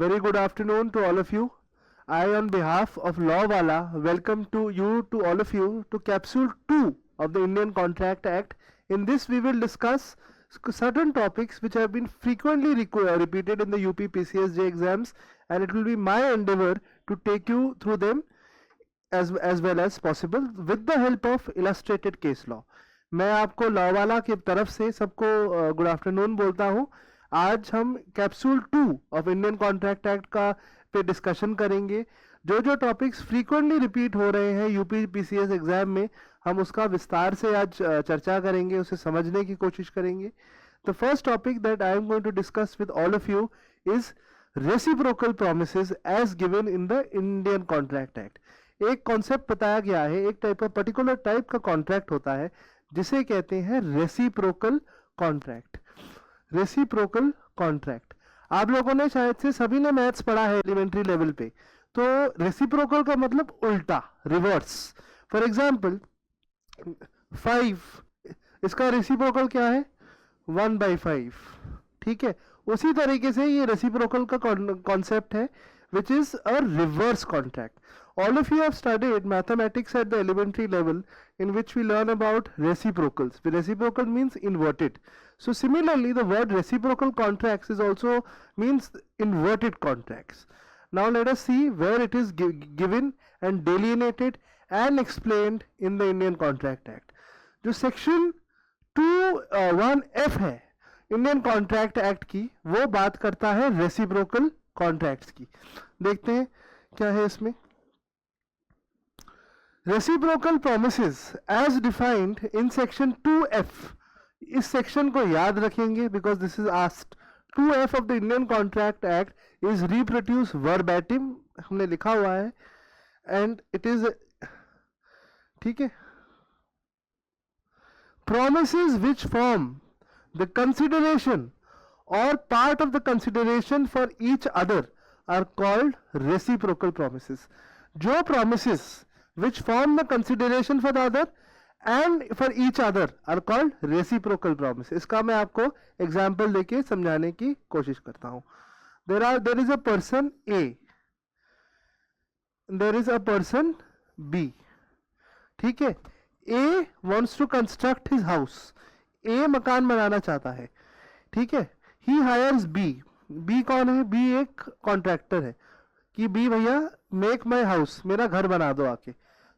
Very good afternoon to all of you. I, on behalf of Lawwala, welcome to all of you to Capsule 2 of the Indian Contract Act. In this, we will discuss certain topics which have been frequently repeated in the UP PCSJ exams, and it will be my endeavor to take you through them as well as possible with the help of illustrated case law. मैं आपको लॉवाला की तरफ से सबको good afternoon बोलता हूँ. आज हम capsule 2 of Indian contract act का पे डिस्कशन करेंगे. जो टॉपिक्स फ्रीक्वेंटली रिपीट हो रहे हैं यूपी पीसीएस एग्जाम में, हम उसका विस्तार से आज चर्चा करेंगे, उसे समझने की कोशिश करेंगे. The first topic that I am going to discuss with all of you is reciprocal promises as given in the Indian contract Act. एक कॉन्सेप्ट बताया गया है, एक टाइप का पर्टिकुलर टाइप का कॉन्ट्रैक्ट होता है जिसे कहते हैं रेसिप्रोकल कॉन्ट्रैक्ट. रेसिप्रोकल कॉन्ट्रैक्ट आप लोगों ने शायद से सभी ने मैथ्स पढ़ा है एलिमेंट्री लेवल पे. तो रेसिप्रोकल का मतलब उल्टा, रिवर्स. फॉर एग्जांपल 5, इसका रेसिप्रोकल क्या है? 1/5. ठीक है, उसी तरीके से ये रेसिप्रोकल का कॉन्सेप्ट है which is a reverse contract. All of you have studied mathematics at the elementary level in which we learn about reciprocals. Reciprocal means inverted. So similarly, the word reciprocal contracts is also means inverted contracts. Now let us see where it is given and delineated and explained in the Indian Contract Act. जो section 2(1)(f) है Indian Contract Act की, वो बात करता है reciprocal contracts की. देखते हैं क्या है इसमें. Reciprocal promises as defined in section 2(f). इस सेक्शन को याद रखेंगे because this is asked. 2(f) of the Indian contract Act is reproduce verbatim, हमने लिखा हुआ है, एंड इट इज ठीक है. Promises which form the consideration or part of the consideration for each other are called reciprocal promises. जो promises which form the consideration for the other and for each other are called reciprocal promises. इसका मैं आपको example देके समझाने की कोशिश करता हूँ. There is a person A, there is a person B. ठीक है, A wants to construct his house. A मकान बनाना चाहता है. ठीक है, ही हायर्स बी. बी कौन है? बी एक कॉन्ट्रैक्टर है कि बी भैया मेक माई हाउस, मेरा घर बना दो आके.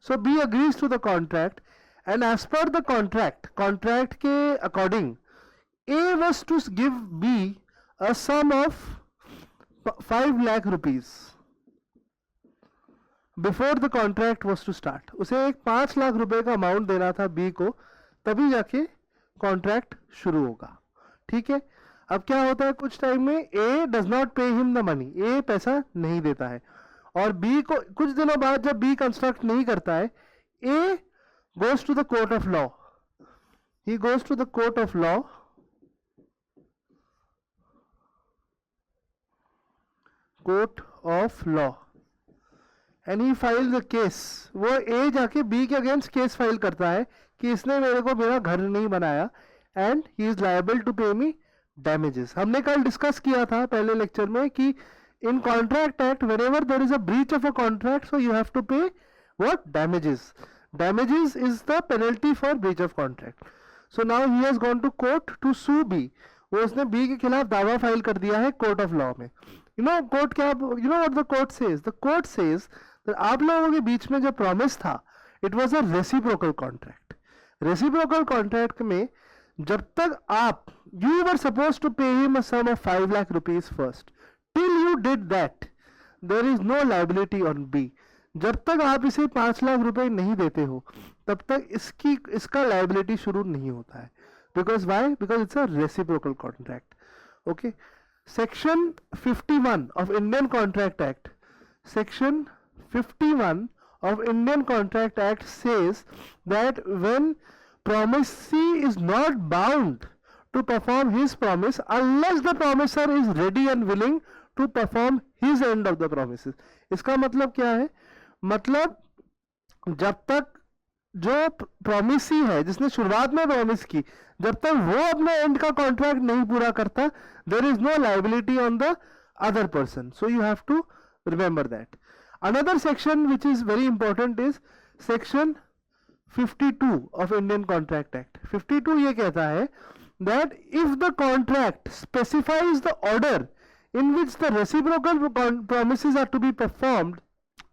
So B agrees to the contract and as per the contract के according A was to give B a sum of 5 lakh rupees before the contract was to start. उसे एक 5 लाख रुपए का अमाउंट देना था बी को, तभी जाके कॉन्ट्रैक्ट शुरू होगा. ठीक है, अब क्या होता है कुछ टाइम में A does not pay him the money. A पैसा नहीं देता है और बी को कुछ दिनों बाद जब बी कंस्ट्रक्ट नहीं करता है, A goes to the court of law. He goes to the court of law and he file the case. वो ए जाके बी के अगेंस्ट केस फाइल करता है कि इसने मेरे को मेरा घर नहीं बनाया and he is liable to pay me damages. हमने कल डिस्कस किया था पहले लेक्चर में कि इन contract act whenever there is a breach of a contract, so you have to pay what? Damages. Damages is the penalty for breach of contract. So now he has gone to court to sue B. वो उसने B के खिलाफ दावा file कर दिया है court of law में. Court क्या, what the court says? The court says that आप लोगों के बीच में जो प्रॉमिस था, it was a reciprocal contract. Reciprocal contract में जब तक आप you were supposed to pay him a sum of 5 lakh rupees first. Till you did that, there is no liability on B. जब तक आप इसे 5 लाख रुपए नहीं देते हो, तब तक इसका liability शुरू नहीं होता है. Because why? Because it's a reciprocal contract. Okay. Section 51 of Indian Contract Act. Section 51 of Indian Contract Act says that when promisee is not bound to perform his promise unless the promisor is ready and willing to perform his end of the promises. इसका मतलब क्या है? मतलब जब तक जो promisee है, जिसने शुरुआत में प्रॉमिस की, जब तक वो अपने एंड का कॉन्ट्रैक्ट नहीं पूरा करता, there is no liability on the other person. So you have to remember that. Another section which is very important is section 52 of Indian Contract Act. 52 ये कहता है that if the contract specifies the order in which the reciprocal promises are to be performed,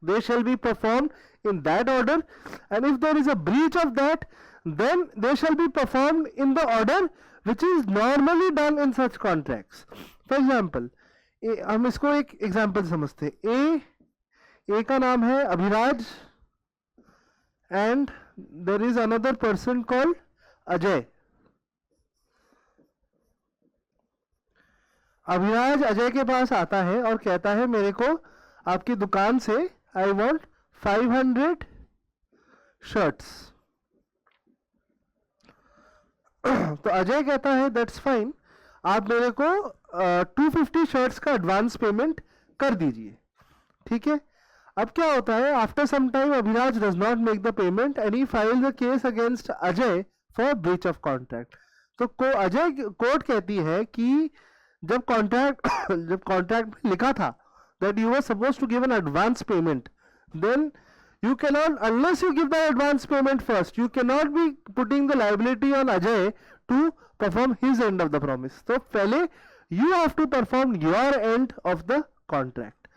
they shall be performed in that order, and if there is a breach of that, then they shall be performed in the order which is normally done in such contracts. For example, हम इसको एक example समझते हैं. ए का नाम है Abhiraj and there is another person called Ajay. Abhiraj Ajay के पास आता है और कहता है मेरे को आपकी दुकान से I want 500 शर्ट्स. तो अजय कहता है दैट्स फाइन, आप मेरे को 250 शर्ट्स का एडवांस पेमेंट कर दीजिए. ठीक है. अब क्या होता है, after some time Abhiraj does not make the payment and he files the case against Ajay for breach of contract. तो अजय कोर्ट कहती है कि जब कॉन्ट्रैक्ट में लिखा था that you were supposed to give an advance payment, then you cannot, unless you give the advance payment first, you cannot be putting the liability on Ajay to perform his end of the promise. So पहले you have to perform your end of the contract.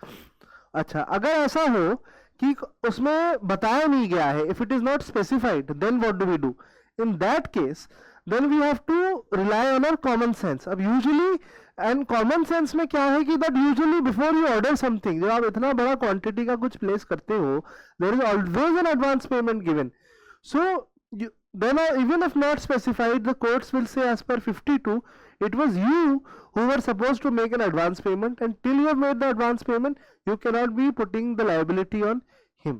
अच्छा, अगर ऐसा हो कि उसमें बताया नहीं गया है, if it is not specified, then what do we do? In that case, then we have to rely on our common sense. अब usually एंड कॉमन सेंस में क्या है कि that usually before you order something, जब आप इतना बड़ा quantity का कुछ प्लेस करते हो, there is always an advance payment given. So then even if not specified, the courts will say as per 52 it was you who were supposed to make an advance payment, and till you have made the advance payment you cannot be putting the liability on him.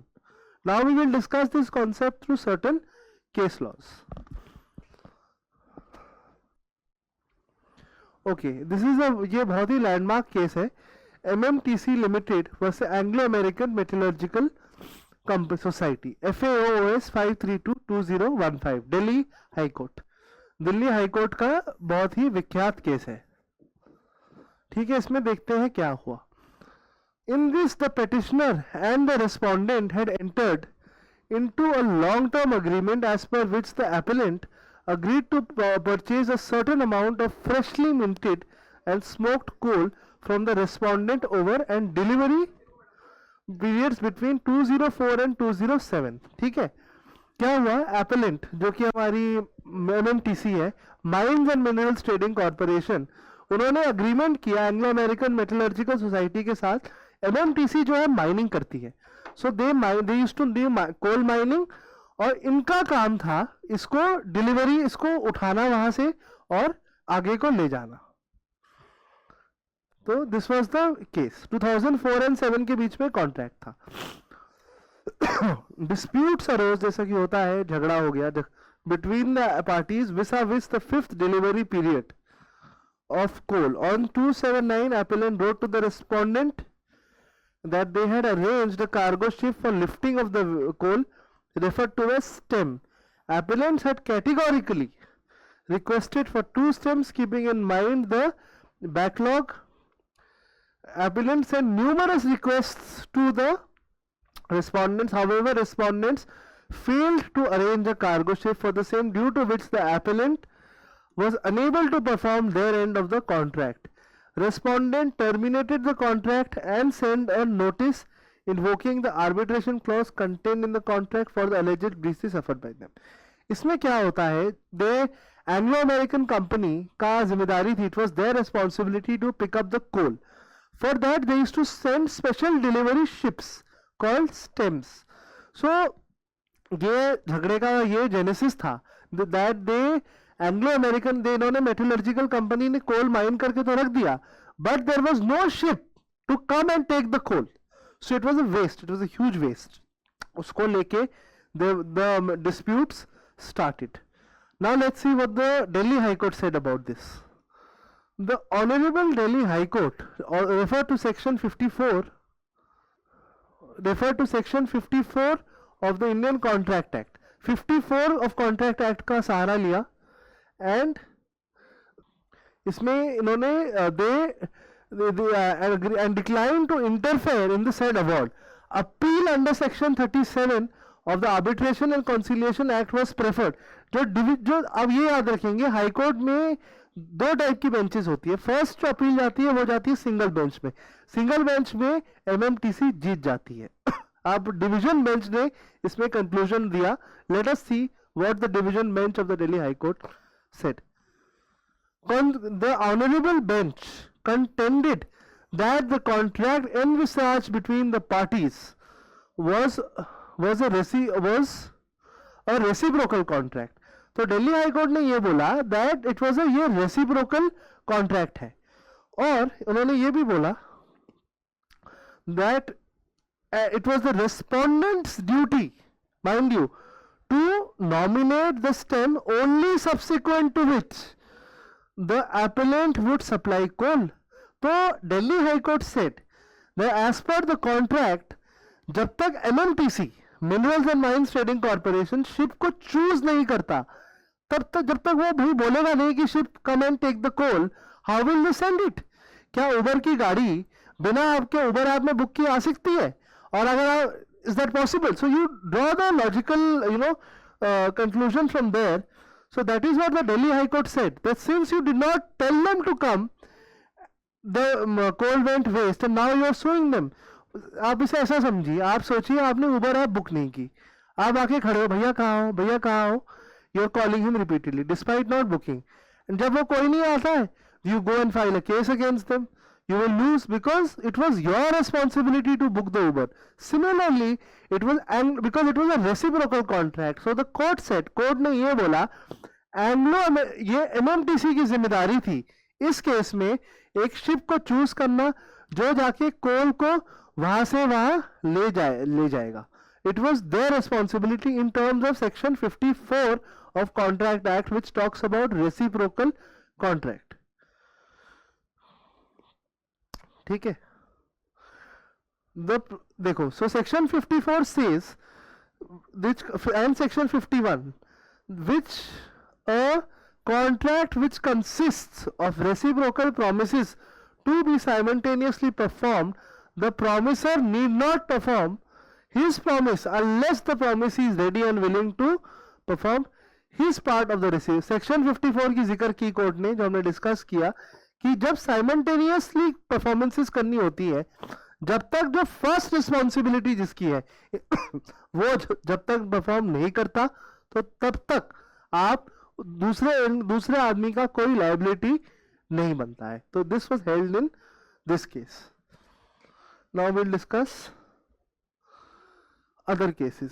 Now we will discuss this concept through certain case laws. Okay, this is ये बहुत ही landmark case है, MMTC limited versus Anglo American metallurgical society, FAOS 5322015, Delhi High court. Delhi High Court का बहुत ही विख्यात case है. ठीक है, इसमें देखते हैं क्या हुआ. In this the petitioner and the respondent had entered into a long term agreement as per which the appellant agreed to purchase a certain amount of freshly minted and smoked coal from the respondent over and delivery periods between 204 and 207. ठीक है. क्या हुआ, appellant जो कि हमारी MMTC है, mines and minerals trading corporation, उन्होंने agreement किया एंग्लो अमेरिकन मेटलर्जिकल सोसाइटी के साथ. MMTC जो है माइनिंग करती है, so they used to do coal mining, और इनका काम था इसको डिलीवरी, इसको उठाना वहां से और आगे को ले जाना. तो this was the case. 2004 and 7 के बीच में कॉन्ट्रैक्ट था. डिस्प्यूट्स अरोज, जैसा कि होता है, झगड़ा हो गया between the parties vis-a-vis the 5th delivery period of coal. On 279 appellant wrote to the respondent that they had arranged a cargo ship for lifting of the coal referred to as stem. Appellants had categorically requested for 2 stems, keeping in mind the backlog. Appellants sent numerous requests to the respondents. However, respondents failed to arrange a cargo ship for the same, due to which the appellant was unable to perform their end of the contract. Respondent terminated the contract and sent a notice invoking the arbitration clause contained in the contract for the alleged breaches suffered by them. इसमें क्या होता है, दे Anglo American company का जिम्मेदारी थी, it was their responsibility to pick up the coal. For that they used to send special delivery ships called stems. सो ये झगड़े का ये जेनेसिस था, that they Anglo American, they इन्होंने मेटलर्जिकल कंपनी ने कोल माइन करके तो रख दिया, but there was no ship to come and take the coal. So it was a waste, it was a huge waste. उसको लेके the disputes started. Now let's see what the Delhi High Court said about this. The Honorable Delhi High Court referred to section 54 of the Indian Contract Act. 54 of Contract Act का सहारा लिया, and इसमें इन्होंने and declined to interfere in the said award. Appeal under section 37 of the Arbitration and Conciliation Act was preferred. जो अब ये याद रखेंगे, high court में दो टाइप की बेंचेस होती है. फर्स्ट जो अपील जाती है वो जाती है सिंगल बेंच में. सिंगल बेंच में एमएमटीसी जीत जाती है. अब डिवीजन बेंच ने इसमें कंक्लूजन दिया. Late us see what the division bench of the Delhi High court said. The honorable bench contended that the contract envisaged between the parties was a reciprocal contract. तो Delhi High court ने ये बोला that it was ये reciprocal contract है. और उन्होंने ये भी बोला that it was the respondent's duty, mind you, to nominate the stem only subsequent to which the appellant would supply coal. तो Delhi High Court said that as per the contract, जब तक MMTC Minerals and Mines Trading Corporation ship को choose नहीं करता, तब तक जब तक वो भी बोलेगा नहीं कि ship come and take the coal, how will they send it? क्या उबर की गाड़ी बिना आपके उबर ऐप में बुक की आ सकती है? और अगर is that possible? So you draw the logical conclusion from there. So that is what the Delhi High Court said, that since you did not tell them to come, the coal went waste and now you are suing them. आप इसे ऐसा समझिए, आप सोचिए आपने Uber app book नहीं की, आप आके खड़े हो, भैया कहाँ हो, भैया कहाँ हो, you are calling him repeatedly despite not booking. जब वो कोई नहीं आता है, you go and file a case against them. You will lose because it was your responsibility to book the Uber. Similarly, it was, and because it was a reciprocal contract, so the court said, court ने ये बोला, ये MMTC की जिम्मेदारी थी इस case में एक शिप को चूज करना जो जाके कोल को वहां से वहां ले जाएगा. It was their responsibility in terms of section 54 of Contract Act, which talks about reciprocal contract. ठीक है. देखो, so section 54 says which, and section 51, which a contract which consists of reciprocal promises to be simultaneously performed, the promisor need not perform his promise unless the promisee is ready and willing to perform his part of the receipt. section 54 की जिक्र की court ने, जो हमने discuss किया कि जब simultaneously performances करनी होती है, जब तक जो फर्स्ट रिस्पॉन्सिबिलिटी जिसकी है वो जब तक परफॉर्म नहीं करता, तो तब तक आप दूसरे आदमी का कोई लायबिलिटी नहीं बनता है. तो this was held in this case. Now will discuss other cases.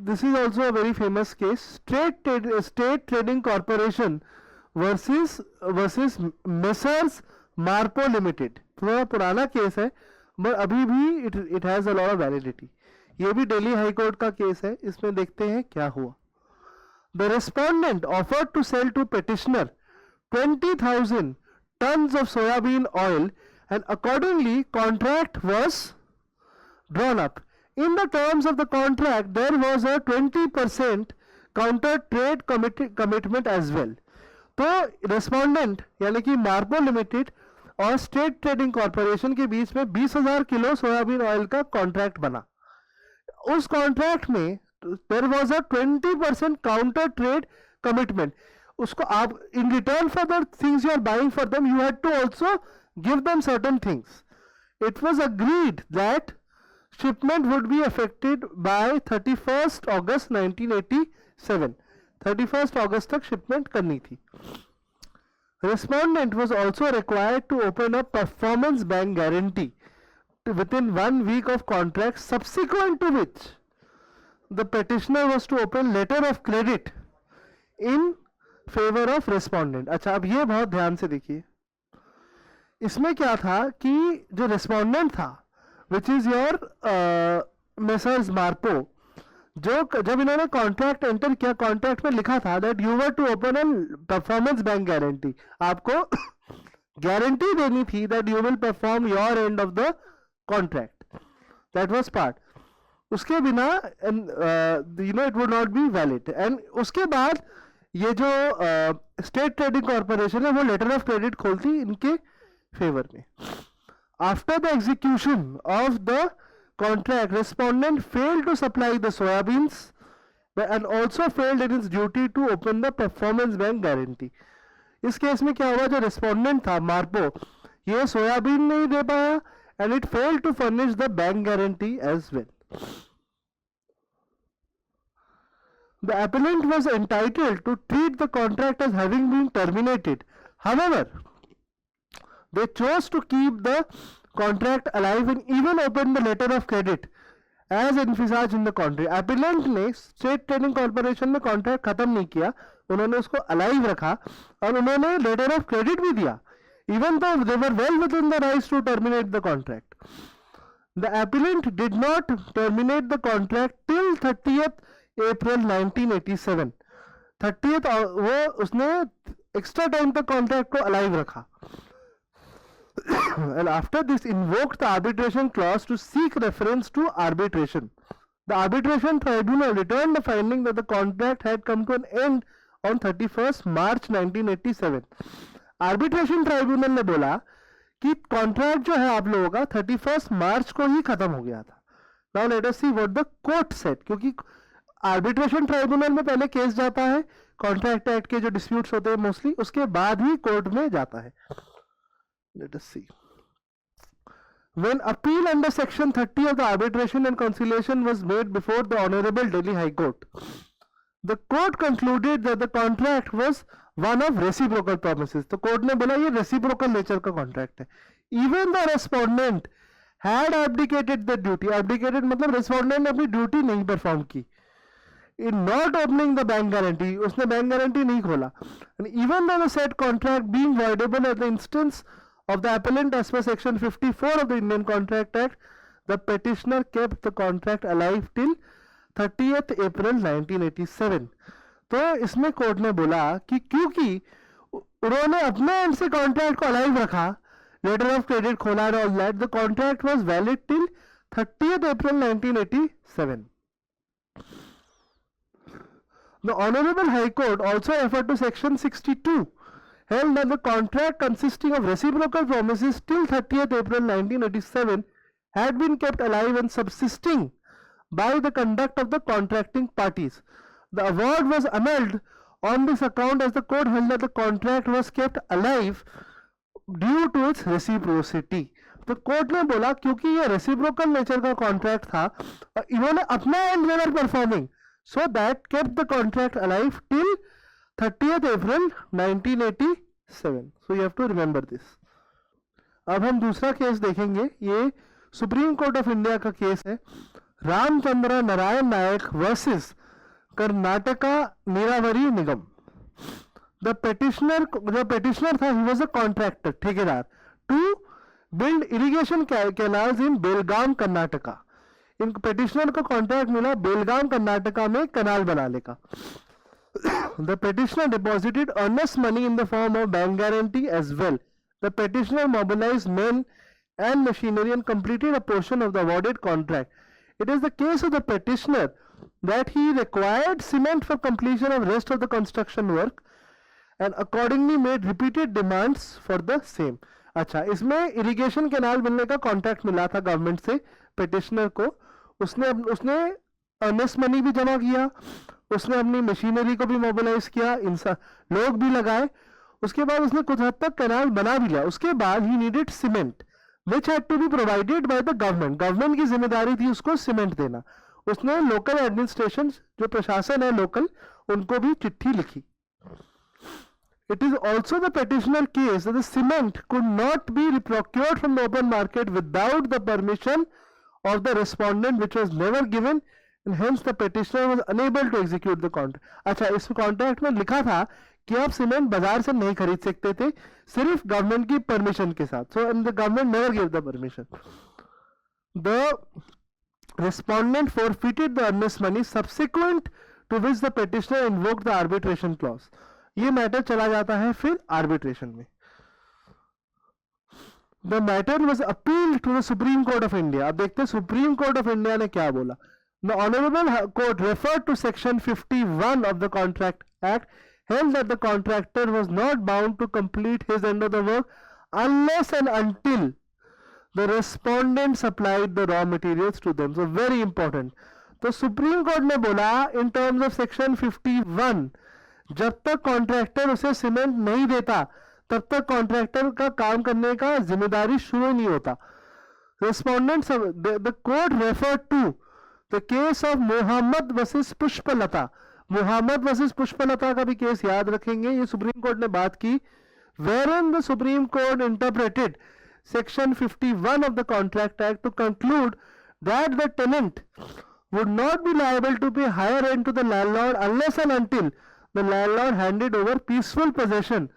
This is also a very famous case. State Trading Corporation versus Messrs Marpo Limited. थोड़ा पुराना केस है, but अभी भी it has a lot of validity. ये भी Delhi High Court का case है. इसमें देखते हैं क्या हुआ. The respondent offered to sell to petitioner 20,000 tons of soybean oil, and accordingly contract was drawn up. In the terms of the contract, there was a 20% counter trade commitment as well. तो respondent यानी कि Marpo limited और state trading corporation के बीच में 20,000 kilo soybean oil का contract बना. उस कॉन्ट्रैक्ट में there was a 20% counter trade commitment. उसको आप in return for the things you are buying for them, you had to also give them certain things. It was agreed that shipment would be affected by 31st August 1987. 31st August तक shipment करनी थी. Respondent was also required to open a performance bank guarantee within 1 week of contract, subsequent to which the petitioner was to open letter of credit in favor of respondent. अच्छा, अब ये बहुत ध्यान से देखिए. इसमें क्या था कि जो respondent था, which is your Messrs Marpo, जब इन्होंने कॉन्ट्रैक्ट एंटर किया, कॉन्ट्रैक्ट में लिखा था that you were to open a performance bank guarantee. आपको गारंटी देनी थी that you will perform your end of the contract. That was part. उसके बिना it would not be valid. And उसके बाद ये जो स्टेट ट्रेडिंग कॉर्पोरेशन है वो लेटर ऑफ क्रेडिट खोलती इनके फेवर में. After the execution of the contract respondent failed to supply the soybeans and also failed in its duty to open the performance bank guarantee. इस case में क्या हुआ, जो रेस्पोंडेंट था मार्पो, ये सोयाबीन नहीं दे पाया and it failed to furnish the bank guarantee as well. The appellant was entitled to treat the contract as having been terminated. However, they chose to keep the contract alive and even open the letter of credit as emphasised in the contract. Appellant ने state trading corporation में contract खत्म नहीं किया, उन्होंने उसको alive रखा और उन्होंने लेटर ऑफ क्रेडिट भी दिया, even though they were well within the rights to terminate the contract. The appellant did not terminate the contract till 30th April 1987. 30th वो उसने एक्स्ट्रा टाइम तक कॉन्ट्रैक्ट को alive रखा. And after this invoked the arbitration clause to seek reference to arbitration. The arbitration tribunal returned the finding that the contract had come to an end on 31st March 1987. Arbitration tribunal ने बोला कि contract जो है आप लोगों का 31st मार्च को ही खत्म हो गया था. Now let us see what the court said. क्योंकि आर्बिट्रेशन ट्राइब्यूनल में पहले केस जाता है, कॉन्ट्रैक्ट एक्ट के जो डिस्प्यूट्स होते हैं मोस्टली, उसके बाद ही कोर्ट में जाता है. Let us see. When appeal under section 30 of the arbitration and conciliation was made before the Honorable Delhi High Court, the court concluded that the contract was one of reciprocal promises. तो court ने बोला ये reciprocal nature का contract है. Even the respondent had abdicated the duty. Abdicated मतलब respondent ने अपनी duty नहीं perform की. In not opening the bank guarantee, उसने bank guarantee नहीं खोला. And even though the said contract being voidable at the instance of the appellant as per section 54 of the Indian Contract Act, the petitioner kept the contract alive till 30th April 1987. तो इसमें court ने बोला कि क्योंकि उन्होंने अपने and से contract को अलाइव रखा, लेटर ऑफ क्रेडिट खोला और all that, the contract was valid till 30th April 1987. The Honorable High Court also referred to section 62, held that the contract consisting of reciprocal promises till 30th April 1987 had been kept alive and subsisting by the conduct of the contracting parties. The award was annulled on this account as the court held that the contract was kept alive due to its reciprocity. तो court ने बोला क्योंकि ये reciprocal nature का contract था और इन्होंने अपना end waiver performing, so that kept the contract alive till 30th April 1987. So you have to remember this. अब हम दूसरा केस देखेंगे. ये सुप्रीम कोर्ट ऑफ इंडिया का केस है, Ramchandra Narayan Nayak versus Karnataka Neeravari Nigam. The petitioner, जो पेटिशनर था, ही वाज अ कॉन्ट्रैक्टर, ठेकेदार, to build irrigation canals in Belgaum Karnataka. इन पेटिशनर को कॉन्ट्रैक्ट मिला बेलगाम कर्नाटका में कनाल बनाने का. The petitioner deposited earnest money in the form of bank guarantee as well. The petitioner mobilized men and machinery and completed a portion of the awarded contract. It is the case of the petitioner that he required cement for completion of rest of the construction work and accordingly made repeated demands for the same. अच्छा, इसमें irrigation canal बनने का contract मिला था government से petitioner को. उसने earnest money भी जमा किया, उसने अपनी मशीनरी को भी मोबिलाइज किया, लोग भी लगाए, उसके बाद उसने कुछ हद तक कैनाल बना भी लिया. उसके बाद he needed cement which had to be provided by the government. Government की जिम्मेदारी थी उसको सीमेंट देना. उसने लोकल एडमिनिस्ट्रेशन, जो प्रशासन है लोकल, उनको भी चिट्ठी लिखी. It is also the petitioner case that the cement could not be procured from the open market without the permission of the respondent, which was never given, and hence the petitioner was unable to execute the contract. अच्छा, इस contract में लिखा था कि आप cement बाजार से नहीं खरीद सकते थे, सिर्फ गवर्नमेंट की परमिशन के साथ. So and the government never gave the permission. The respondent forfeited the earnest money, subsequent to which the petitioner invoked the arbitration clause. ये मैटर चला जाता है फिर आर्बिट्रेशन में. The matter was appealed to the Supreme Court of India. अब देखते हैं supreme Court of India ने क्या बोला. The Honorable Court referred to section 51 of the Contract Act, held that the contractor was not bound to complete his end of the work unless and until the respondent supplied the raw materials to them. So very important. तो Supreme court ने बोला in terms of section 51, जब तक contractor उसे cement नहीं देता तब तक कॉन्ट्रैक्टर का काम करने का जिम्मेदारी शुरू नहीं होता. Respondent, the court referred to the case of Mohammad versus Pushpalata. Mohammad versus Pushpalata का भी केस याद रखेंगे, ये सुप्रीम कोर्ट ने बात की, wherein the Supreme Court interpreted section 51 of the Contract Act to conclude that the tenant would not be liable to pay higher rent to the landlord unless and until the landlord handed over peaceful possession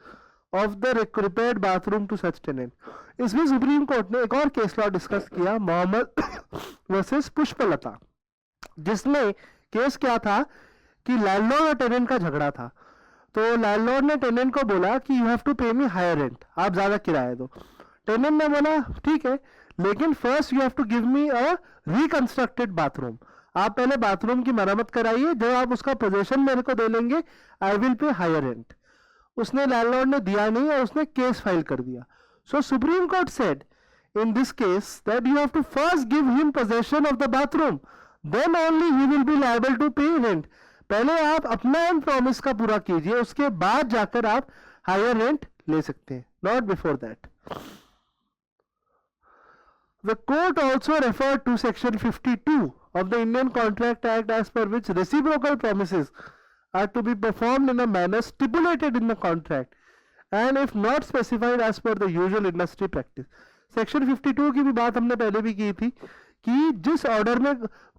of the repaired bathroom to such tenant. इसमें supreme court ने एक और case law discuss किया, Mohammad versus Pushpalata, जिसमें case क्या था कि landlord और टेनेंट का झगड़ा था. तो लैंडलॉर्ड ने टेनेंट को बोला कि you have to pay me higher rent, आप ज्यादा किराया दो. टेनेंट ने बोला ठीक है, लेकिन first you have to give me a reconstructed bathroom. आप पहले बाथरूम की मरम्मत कराइए, जब आप उसका पोजीशन मेरे को दे लेंगे I will pay higher rent. उसने लैंडलॉर्ड ने दिया नहीं और उसने केस फाइल कर दिया. So Supreme Court said in this case that you have to first give him possession of the bathroom, then only he will be liable to pay rent. पहले आप अपना एंड प्रॉमिस का पूरा कीजिए, उसके बाद जाकर आप हायर रेंट ले सकते हैं, not before that. The court also referred to section 52 of the Indian Contract Act, as per which reciprocal promises are to be performed in a manner stipulated in the contract and if not specified as per the usual industry practice. Section 52 की भी बात हमने पहले भी की थी कि जिस ऑर्डर में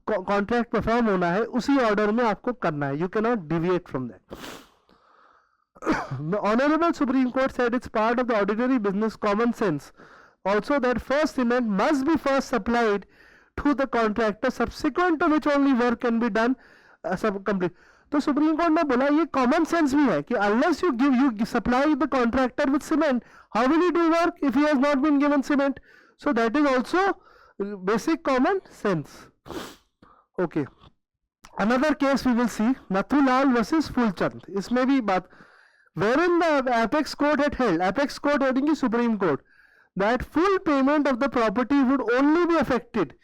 कॉन्ट्रैक्ट परफॉर्म होना है उसी ऑर्डर में आपको करना है, you can not deviate from that. The Honorable Supreme Court said it's part of the ordinary business common sense also that first cement must be first supplied to the contractor, subsequent to which only work can be done complete. तो Supreme court ने बोला ये common sense भी है कि unless you supply the contractor with cement, how will he do work if he has not been given cement? So that is also basic common sense. Okay. Another case we will see, Nathulal versus Fulchand. इसमें भी बात, wherein the apex court had held, apex court heading the Supreme Court, that full payment of the property would only be affected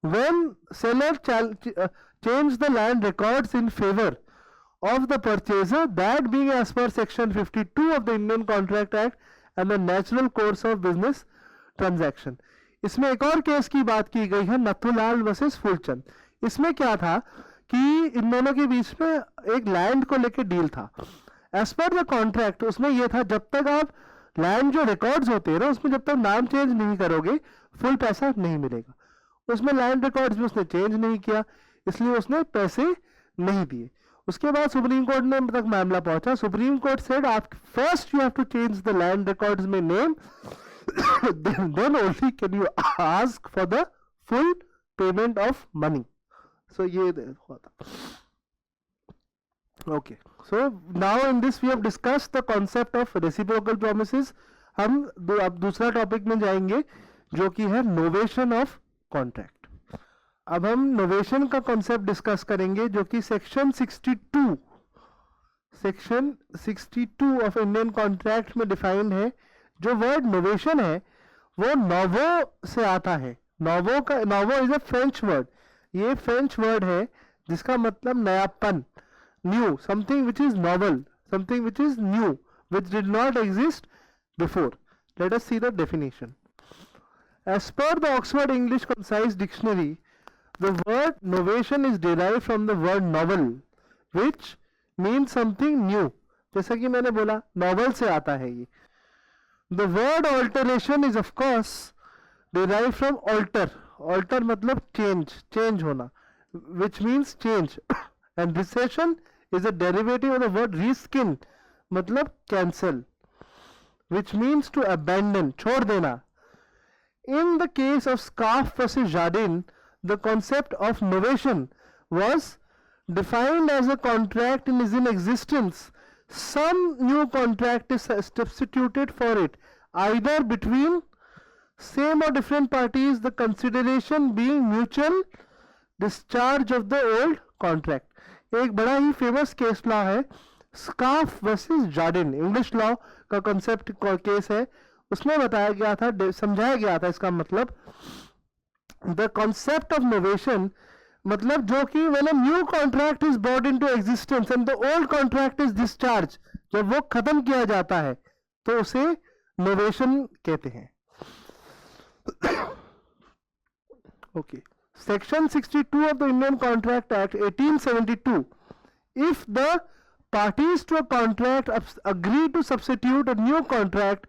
when seller changed the land records in favor of the purchaser, that being as per section 52 of the Indian Contract Act and the natural course of business transaction. इसमें एक और case की बात की गई है, Nathulal versus Phoolchand. इसमें क्या था कि इन दोनों के बीच में एक लैंड को लेकर डील था. एज पर द कॉन्ट्रैक्ट उसमें यह था जब तक आप लैंड जो रिकॉर्ड्स होते हैं ना उसमें जब तक नाम चेंज नहीं करोगे फुल पैसा नहीं मिलेगा. उसमें लैंड रिकॉर्ड्स भी उसने चेंज नहीं किया, इसलिए उसने पैसे नहीं दिए. उसके बाद सुप्रीम कोर्ट ने तक मामला पहुंचा. सुप्रीम कोर्ट सेड आप first you have to change the land records में name, then only can you ask for the full payment of money. So ये हुआ था. Okay, so now in this we have discussed the concept of reciprocal promises. हम अब दूसरा topic में जाएंगे जो कि है नोवेशन ऑफ कॉन्ट्रैक्ट. अब हम नोवेशन का कॉन्सेप्ट डिस्कस करेंगे जो कि सेक्शन 62 ऑफ इंडियन कॉन्ट्रैक्ट में डिफाइंड है. जो वर्ड नोवेशन है वो नोवो से आता है. Novo is a French word. ये फ्रेंच वर्ड है जिसका मतलब नयापन, new, something which is novel, something which is new, which did not exist before. Let us see the definition. As per the Oxford English concise dictionary, the word novation is derived from the word novel, which means something new. जैसा कि मैंने बोला novel से आता है ये. The word alteration is of course derived from alter. Alter मतलब change होना, which means change. And recession is a derivative of the word reskin, मतलब cancel, which means to abandon, छोड़ देना. In the case of Scarf versus Jardine, the concept of novation was defined as a contract and is in existence. Some new contract is substituted for it, either between same or different parties, the consideration being mutual discharge of the old contract. एक बड़ा ही famous case law है Scarf versus Jardine, English law का concept case है, उसमें बताया गया था, समझाया गया था इसका मतलब, द कॉन्सेप्ट ऑफ नोवेशन, मतलब जो कि when a new contract is brought into existence and the old contract is discharge, जब वो खत्म किया जाता है तो उसे नोवेशन कहते हैं. Okay, section 62 of the Indian Contract Act 1872, if the parties to a contract agree to substitute a new contract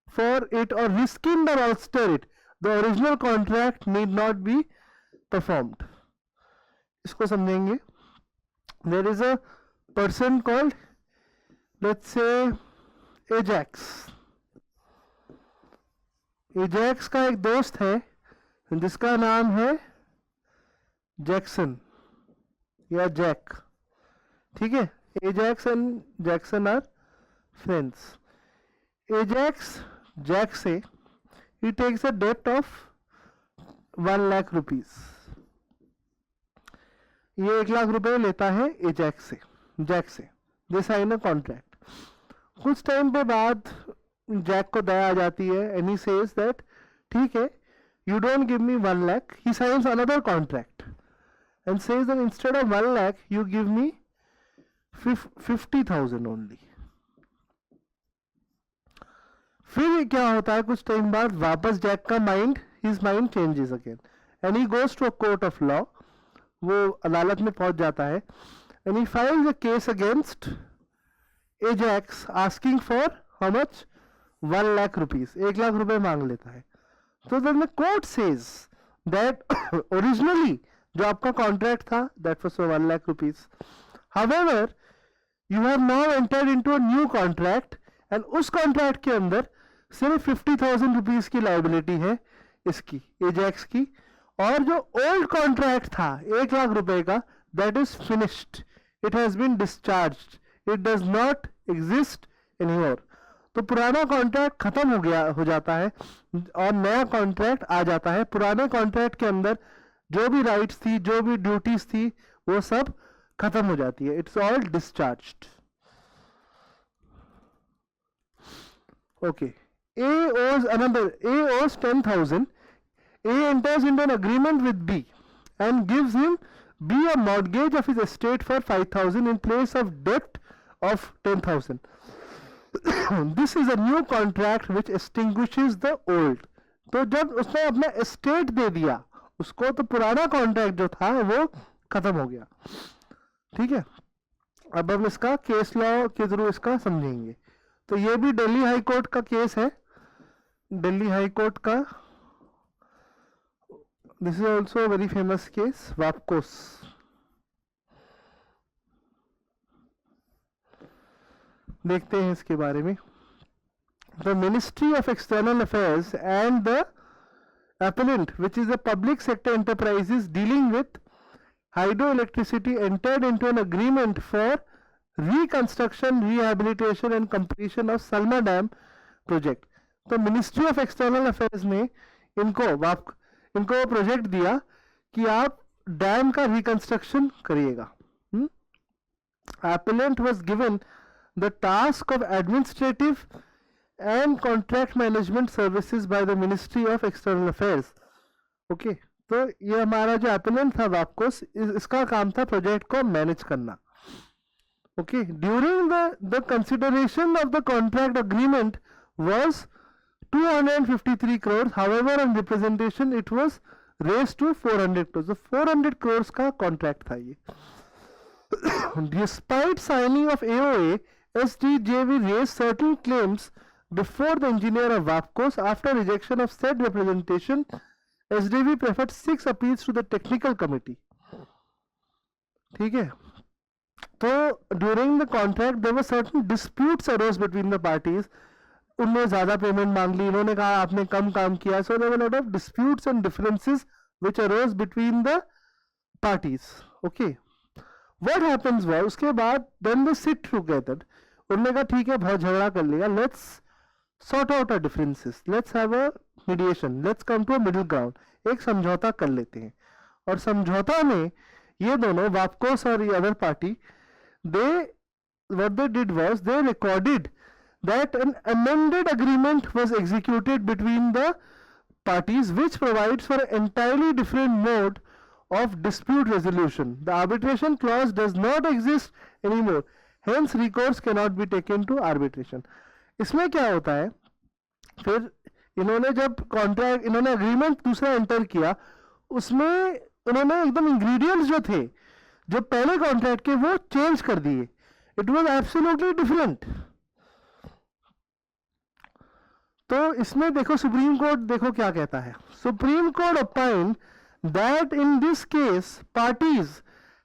for it or rescind or alter it, the original contract need not be performed. इसको समझेंगे. There is a person called, let's say, Ajax. Ajax का एक दोस्त है जिसका नाम है Jackson या जैक. ठीक है, Ajax and Jackson are friends. Ajax Jack से he takes a debt of 1 lakh rupees. ये 1 लाख रुपए लेता है एजैक्स से, जैक से. दे साइन अ कॉन्ट्रैक्ट. कुछ टाइम पे बाद जैक को दया आ जाती है एंड ही सेज दैट ठीक है, you don't give me 1 lakh. He signs another contract and says that instead of 1 lakh you give me 50,000 only. फिर क्या होता है, कुछ टाइम बाद वापस जैक का mind, his mind changes again and he goes to a court of law. वो अदालत में पहुंच जाता है and he files a case against Ajax asking for how much? 1 lakh rupees. 1 lakh रुपए मांग लेता है. So then the court says that originally जो आपका कॉन्ट्रैक्ट था that was for 1 lakh rupees. However, you have now entered into a new contract and उस contract के अंदर सिर्फ 50,000 रुपीज की लाइबिलिटी है इसकी, एजैक्स की, और जो ओल्ड कॉन्ट्रैक्ट था 1 लाख रुपए का, that is finished. It has been discharged. It does not exist anymore. तो पुराना कॉन्ट्रैक्ट खत्म हो जाता है और नया कॉन्ट्रैक्ट आ जाता है. पुराने कॉन्ट्रैक्ट के अंदर जो भी राइट्स थी, जो भी ड्यूटीज थी, वो सब खत्म हो जाती है. It's all discharged. Okay, A owes 10,000. A enters into an agreement with B and gives him B a mortgage of his estate for 5,000 in place of debt of 10,000. This is a new contract which extinguishes the old. तो जब उसने अपना estate दे दिया उसको, तो पुराना contract जो था वो खत्म हो गया. ठीक है, अब हम इसका केस लॉ के थ्रू इसका समझेंगे. तो ये भी दिल्ली हाई कोर्ट का केस है. दिल्ली हाई कोर्ट का, this is also very famous case, वापकोस. देखते हैं इसके बारे में. The Ministry of External Affairs and the appellant, which is a public sector enterprises dealing with hydroelectricity, entered into an agreement for reconstruction, rehabilitation and completion of Salma Dam project. तो Ministry of External Affairs ने इनको project दिया कि आप dam का reconstruction करिएगा. Appellant was given the task of administrative and contract management services by the Ministry of External Affairs. Okay, तो ये हमारा जो appellant था वापकोस, इसका काम था प्रोजेक्ट को मैनेज करना. Okay, during the consideration of the contract agreement was 253 crores. However, on representation it was raised to 400 crores. So 400 crores का contract था ये. Despite signing of AOA, SDJV raised certain claims before the engineer of WAPCOS. After rejection of said representation, SDV preferred 6 appeals to the technical committee. ठीक है, तो during the contract there were certain disputes arose between the parties. उनने ज्यादा payment मांग ली, इन्होंने कहा आपने कम काम किया. So there were a lot of disputes and differences which arose between the parties. Okay, what happens was, उसके बाद then they sit together. उन्होंने कहा ठीक है, बहुत झगड़ा कर लिया, let's sort out our differences, let's have a mediation, let's come to a middle ground. एक समझौता कर लेते हैं. और समझौता में ये दोनों वापकोस और ये other party, they what they did was they recorded that an amended agreement was executed between the parties which provides for an entirely different mode of dispute resolution. The arbitration clause does not exist anymore. Hence recourse cannot be taken to arbitration. इसमें क्या होता है, फिर इन्होंने जब contract इन्होंने agreement दूसरा enter किया, उसमें उन्होंने एकदम इंग्रेडिएंट्स जो थे जो पहले कॉन्ट्रैक्ट के वो चेंज कर दिए. It was absolutely different. तो इसमें देखो सुप्रीम कोर्ट देखो क्या कहता है. Supreme court opine that in this case parties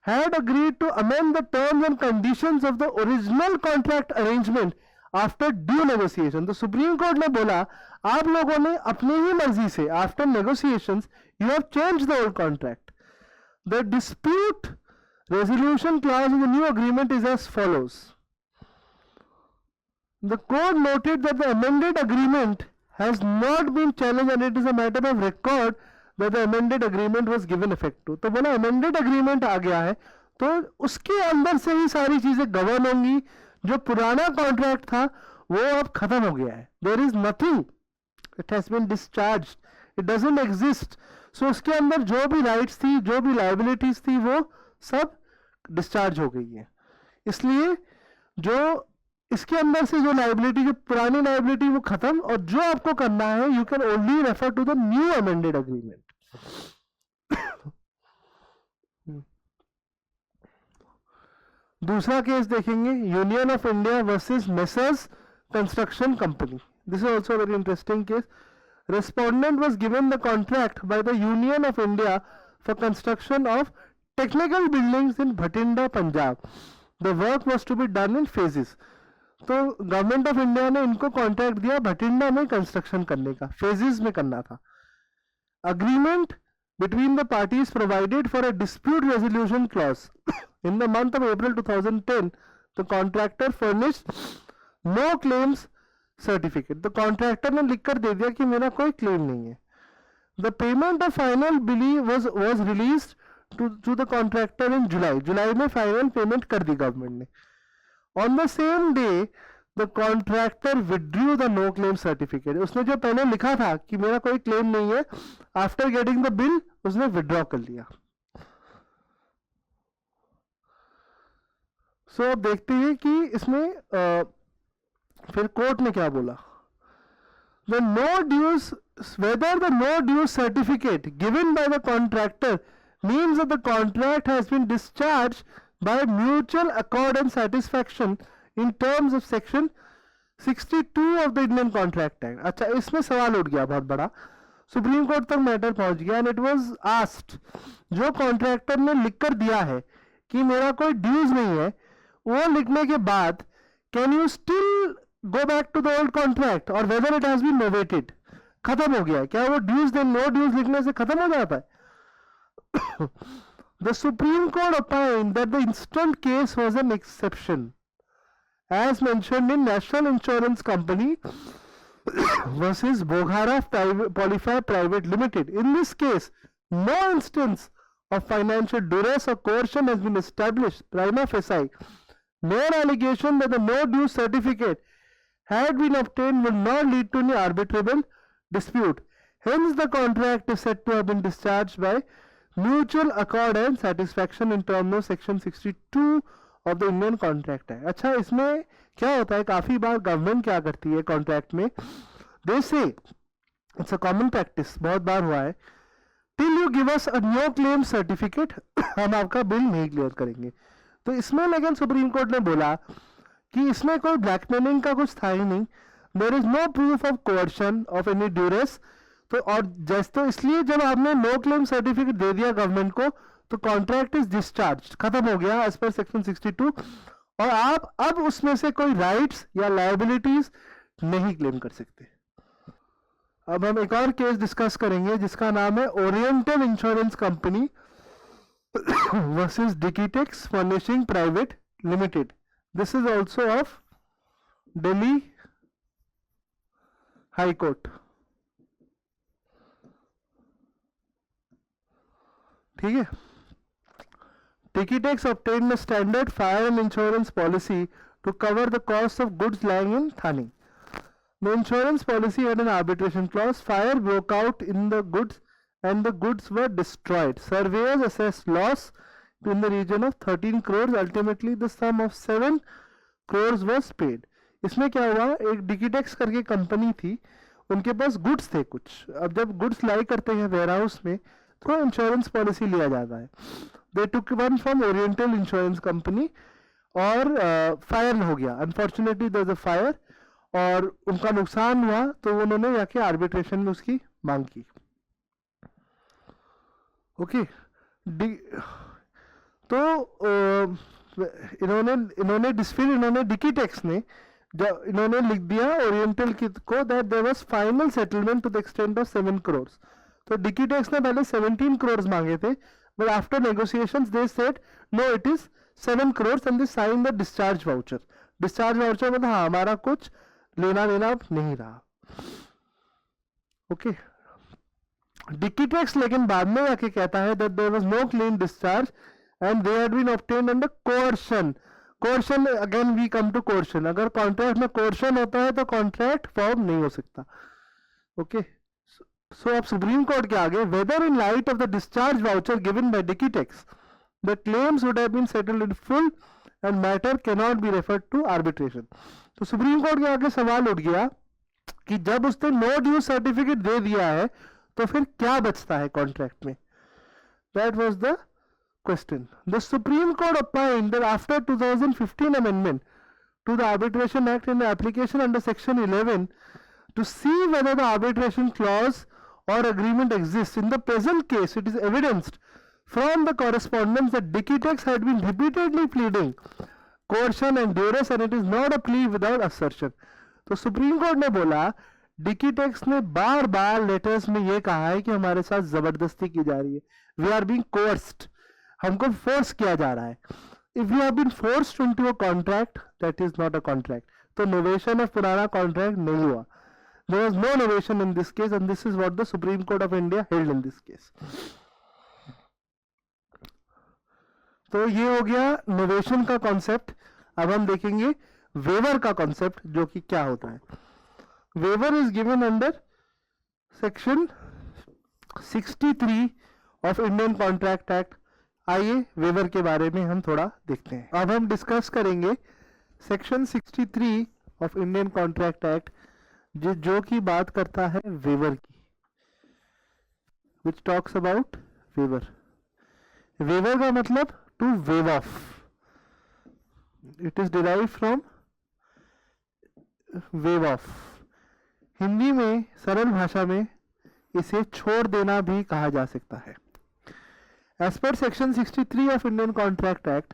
had agreed to amend the terms and conditions of the original contract arrangement after due negotiation. तो सुप्रीम कोर्ट ने बोला आप लोगों ने अपनी ही मर्जी से after negotiations you have changed the old contract. The dispute resolution clause in the new agreement is as follows. The court noted that the amended agreement has not been challenged and it is a matter of record that the amended agreement was given effect to. तो बोला amended agreement आ गया है तो उसके अंदर से ही सारी चीजें गवर्न होंगी. जो पुराना कॉन्ट्रैक्ट था वो अब खत्म हो गया है. There is nothing, it has been discharged, it doesn't exist. So उसके अंदर जो भी राइट्स थी जो भी लाइबिलिटीज थी वो सब डिस्चार्ज हो गई है. इसलिए जो इसके अंदर से जो लाइबिलिटी जो पुरानी लाइबिलिटी वो खत्म, और जो आपको करना है you can only refer to the new amended agreement. दूसरा केस देखेंगे Union of India versus Messrs construction company. This is also very interesting case. Respondent was given the contract by the Union of India for construction of technical buildings in Bhatinda, Punjab. The work was to be done in phases. तो government of India ने इनको contract दिया भटिंडा में construction करने का, phases में करना था. Agreement between the parties provided for a dispute resolution clause. In the month of April 2010, the contractor furnished no claims certificate. The contractor ने लिखकर दे दिया कि मेरा कोई क्लेम नहीं है. The payment of final bill was released to the contractor in July. जुलाई में final payment कर दी गवर्नमेंट ने. On the same day, the contractor withdrew the no claim certificate. उसने जो पहले लिखा था कि मेरा कोई क्लेम नहीं है, after getting the bill उसने withdraw कर लिया. So अब देखते हैं कि इसमें फिर कोर्ट ने क्या बोला. The no dues, whether the no dues certificate given by the contractor means that the contract has been discharged by mutual accord and satisfaction in terms of section 62 of the Indian Contract Act. अच्छा, इसमें सवाल उठ गया बहुत बड़ा. Supreme court तक matter पहुंच गया एंड इट वाज आस्क्ड, जो कॉन्ट्रैक्टर ने लिखकर दिया है कि मेरा कोई ड्यूज नहीं है, वो लिखने के बाद can you still go back to the old contract और whether it has been novated. खत्म हो गया है क्या वो ड्यूज देन नो ड्यूज लिखने से खत्म हो जाता है. The Supreme Court opined that the instant case was an exception, as mentioned in National Insurance Company versus Boghara Polyfy Private Limited. In this case, no instance of financial duress or coercion has been established prima facie. Mere allegation that the no due certificate had been obtained will not lead to any arbitrable dispute. Hence, the contract is said to have been discharged by mutual accord and satisfaction in terms of section 62 of the Indian Contract Act. अच्छा, इसमें क्या होता है, काफी बार government क्या करती है contract में, दे से इट्स अ कॉमन प्रैक्टिस, बहुत बार हुआ है, till you give us a no claim certificate हम आपका बिल नहीं क्लियर करेंगे. तो इसमें लेकिन सुप्रीम कोर्ट ने बोला कि इसमें कोई ब्लैकमेलिंग का कुछ था ही नहीं. There is no proof of coercion of any duress. तो और जैसे तो इसलिए जब आपने नो क्लेम सर्टिफिकेट दे दिया गवर्नमेंट को तो कॉन्ट्रैक्ट इज डिस्चार्ज, खत्म हो गया एज पर सेक्शन 62, और आप अब उसमें से कोई राइट्स या लायबिलिटीज नहीं क्लेम कर सकते. अब हम एक और केस डिस्कस करेंगे जिसका नाम है oriental insurance company versus Tikitex furnishing private limited. This is also of Delhi High Court. ठीक है. Tikitex obtained a standard fire and insurance policy to cover the cost of goods lying in Thane. The insurance policy had an arbitration clause. Fire broke out in the goods and the goods were destroyed. Surveyors assessed loss in the region of 13 crores. Ultimately, the sum of 7 crores was paid. इसमें क्या हुआ, एक डिकीटेक्स करके company थी, उनके पास goods थे कुछ. अब जब गुड्स लाई करते हैं वेयर हाउस में तो इंश्योरेंस पॉलिसी लिया जाता है. They took one from oriental insurance company और फायर हो गया. Unfortunately there is a fire और उनका नुकसान हुआ तो उन्होंने जाके आर्बिट्रेशन में उसकी मांग की. ओके तो इन्होंने डिकीटेक्स ने जब इन्होंने लिख दिया ओरिएंटल को that there was final settlement to the extent of 7 crore. तो डिकीटेक्स ने पहले 17 करोड़ मांगे थे, but after negotiations they said no it is 7 crore and they sign the discharge voucher. Discharge voucher मतलब हाँ हमारा कुछ लेना देना अब नहीं रहा. ओके डिकीटेक्स लेकिन बाद में आके कहता है that there was no clean discharge and they had been obtained under coercion. Coercion again we come to coercion. अगर कॉन्ट्रैक्ट में कोर्शन होता है तो कॉन्ट्रैक्ट फॉर्म नहीं हो सकता. ओके सो अब सुप्रीम कोर्ट के आगे whether in light of the discharge voucher given by Tikitex the claims would have been settled in full and matter can not be referred to arbitration. तो Supreme Court के आगे सवाल उठ गया कि जब उसने नो ड्यू सर्टिफिकेट दे दिया है तो फिर क्या बचता है कॉन्ट्रैक्ट में. That was the question. The Supreme Court opined that after 2015 amendment to the Arbitration Act in the application under section 11 to see whether the arbitration clause or agreement exists. In the present case, it is evidenced from the correspondence that Dickitex had been repeatedly pleading coercion and duress and it is not a plea without assertion. तो Supreme court ने बोला डिकीटेक्स ने बार बार letters में ये कहा है कि हमारे साथ जबरदस्ती की जा रही है. वी आर बीइंग कोर्स्ड, हमको फोर्स किया जा रहा है. If you have been forced into a contract that is not a contract. तो नोवेशन ऑफ पुराना कॉन्ट्रैक्ट नहीं हुआ. There was no novation in this case and this is what the Supreme Court of India held in this case. तो ये हो गया novation का concept. अब हम देखेंगे वेवर का कॉन्सेप्ट जो कि क्या होता है. Waiver is given under section 63 of Indian contract Act. आइए वेवर के बारे में हम थोड़ा देखते हैं. अब हम डिस्कस करेंगे section 63 of Indian contract Act जो कि बात करता है वेवर की, which talks about waiver. Waiver का मतलब to waive off. It is derive from waive off. Hindi में सरल भाषा में इसे छोड़ देना भी कहा जा सकता है. As per section 63 of Indian Contract Act,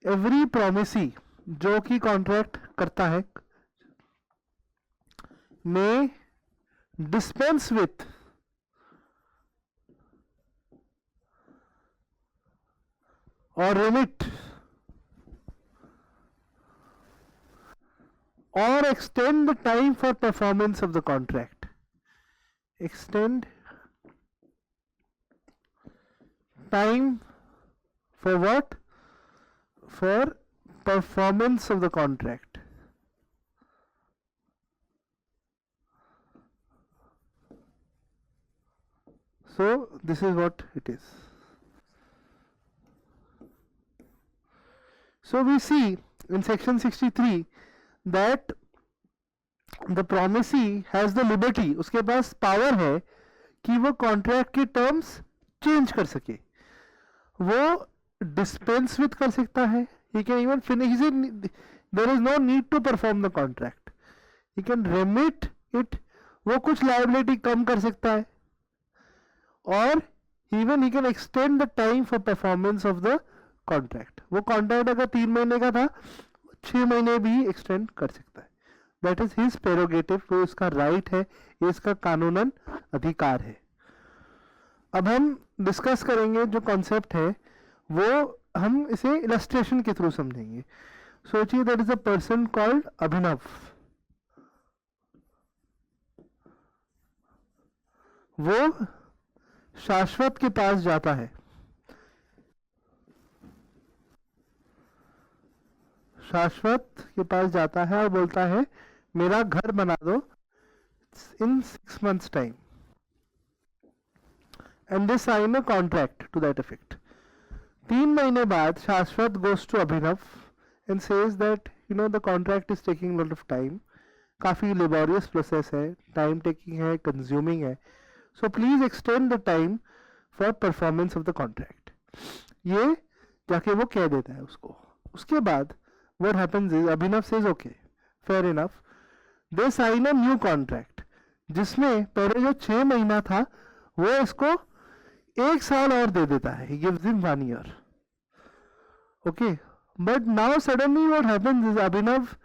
every promisee जो कि कॉन्ट्रैक्ट करता है may dispense with or remit or extend the time for performance of the contract. Extend time for what? For performance of the contract. So this is what it is. So we see in section 63 that the promisee has the liberty, उसके पास power है कि वो contract के terms change कर सके. वो dispense with कर सकता है. he can even finish it. There is no need to perform the contract. he can remit it. वो कुछ liability कम कर सकता है और even he can extend the time for performance of the contract. वो contract अगर 3 महीने का था 6 महीने भी extend कर सकता है. That is his prerogative. वो इसका right है, ये इसका कानूनन अधिकार है. अब हम डिस्कस करेंगे जो कॉन्सेप्ट है वो हम इसे इलस्ट्रेशन के थ्रू समझेंगे. सोचिए that is a person called Abhinav. वो शाश्वत के पास जाता है. शाश्वत के पास जाता है और बोलता है मेरा घर बना दो in 6 months time, and they sign a contract to that effect. 3 महीने बाद शाश्वत गोes to Abhinav and says that the contract is taking a lot of time. काफ़ी laborious process है, time taking है, consuming है, so please extend the time for performance of the contract. ये जाके वो कह देता है उसको. उसके बाद what happens is Abhinav says okay, fair enough, they sign a new contract जिसमें पहले जो 6 महीना था वो इसको 1 साल और दे देता है. He gives him 1 year. Okay, but now suddenly what happens is Abhinav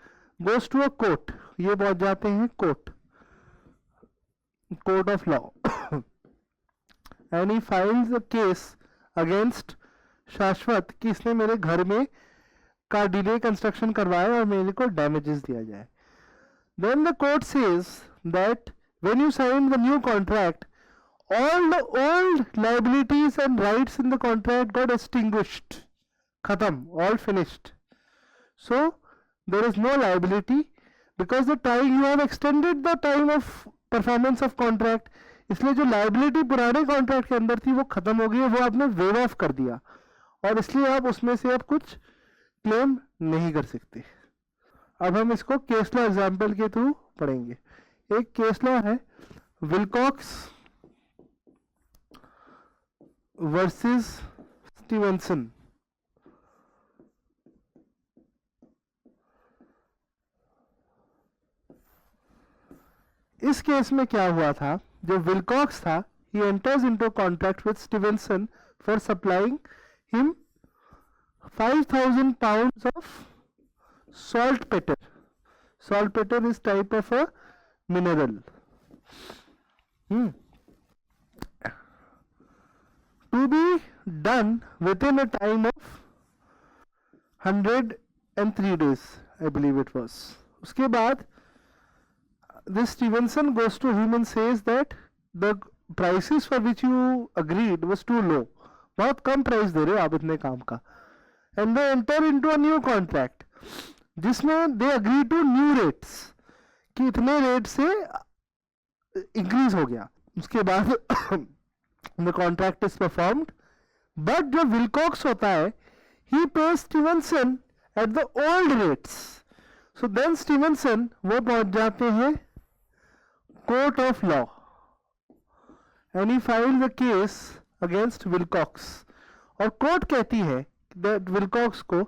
goes to a court. ये पहुंच जाते हैं court of law and he files a case against शाश्वत कि इसने मेरे घर में का डिले कंस्ट्रक्शन करवाया और मेरे को damages दिया जाए. Then the court says that when you sign the new contract, all the old liabilities and rights in the contract got extinguished. Khatam, all finished. So there is no liability because the time you have extended the time of performance of contract. इसलिए जो liability पुराने contract के अंदर थी वो खत्म हो गई है, वो आपने waive off कर दिया और इसलिए आप उसमें से अब कुछ claim नहीं कर सकते. अब हम इसको केस लॉ एग्जाम्पल के थ्रू पढ़ेंगे. एक केस लॉ है विलकॉक्स वर्सेस स्टीवेंसन. इस केस में क्या हुआ था, जो विलकॉक्स था he enters into contract with Stevenson for supplying him 5,000 pounds of saltpeter. Saltpeter is type of a mineral. To be done within a time of 103 days, I believe it was. उसके बाद this Stevenson goes to him and says that the prices for which you agreed was too low. बहुत कम price दे रहे हो आप इतने काम का. And they enter into a new contract जिसमें they agree to new rates कि इतने रेट से इंक्रीज हो गया. उसके बाद the contract is performed, but जो विलकॉक्स होता है he pays Stevenson at the old rates. So then Stevenson वो पहुंच जाते हैं court of law and he filed the case against Wilcox. और कोर्ट कहती है that Wilcox को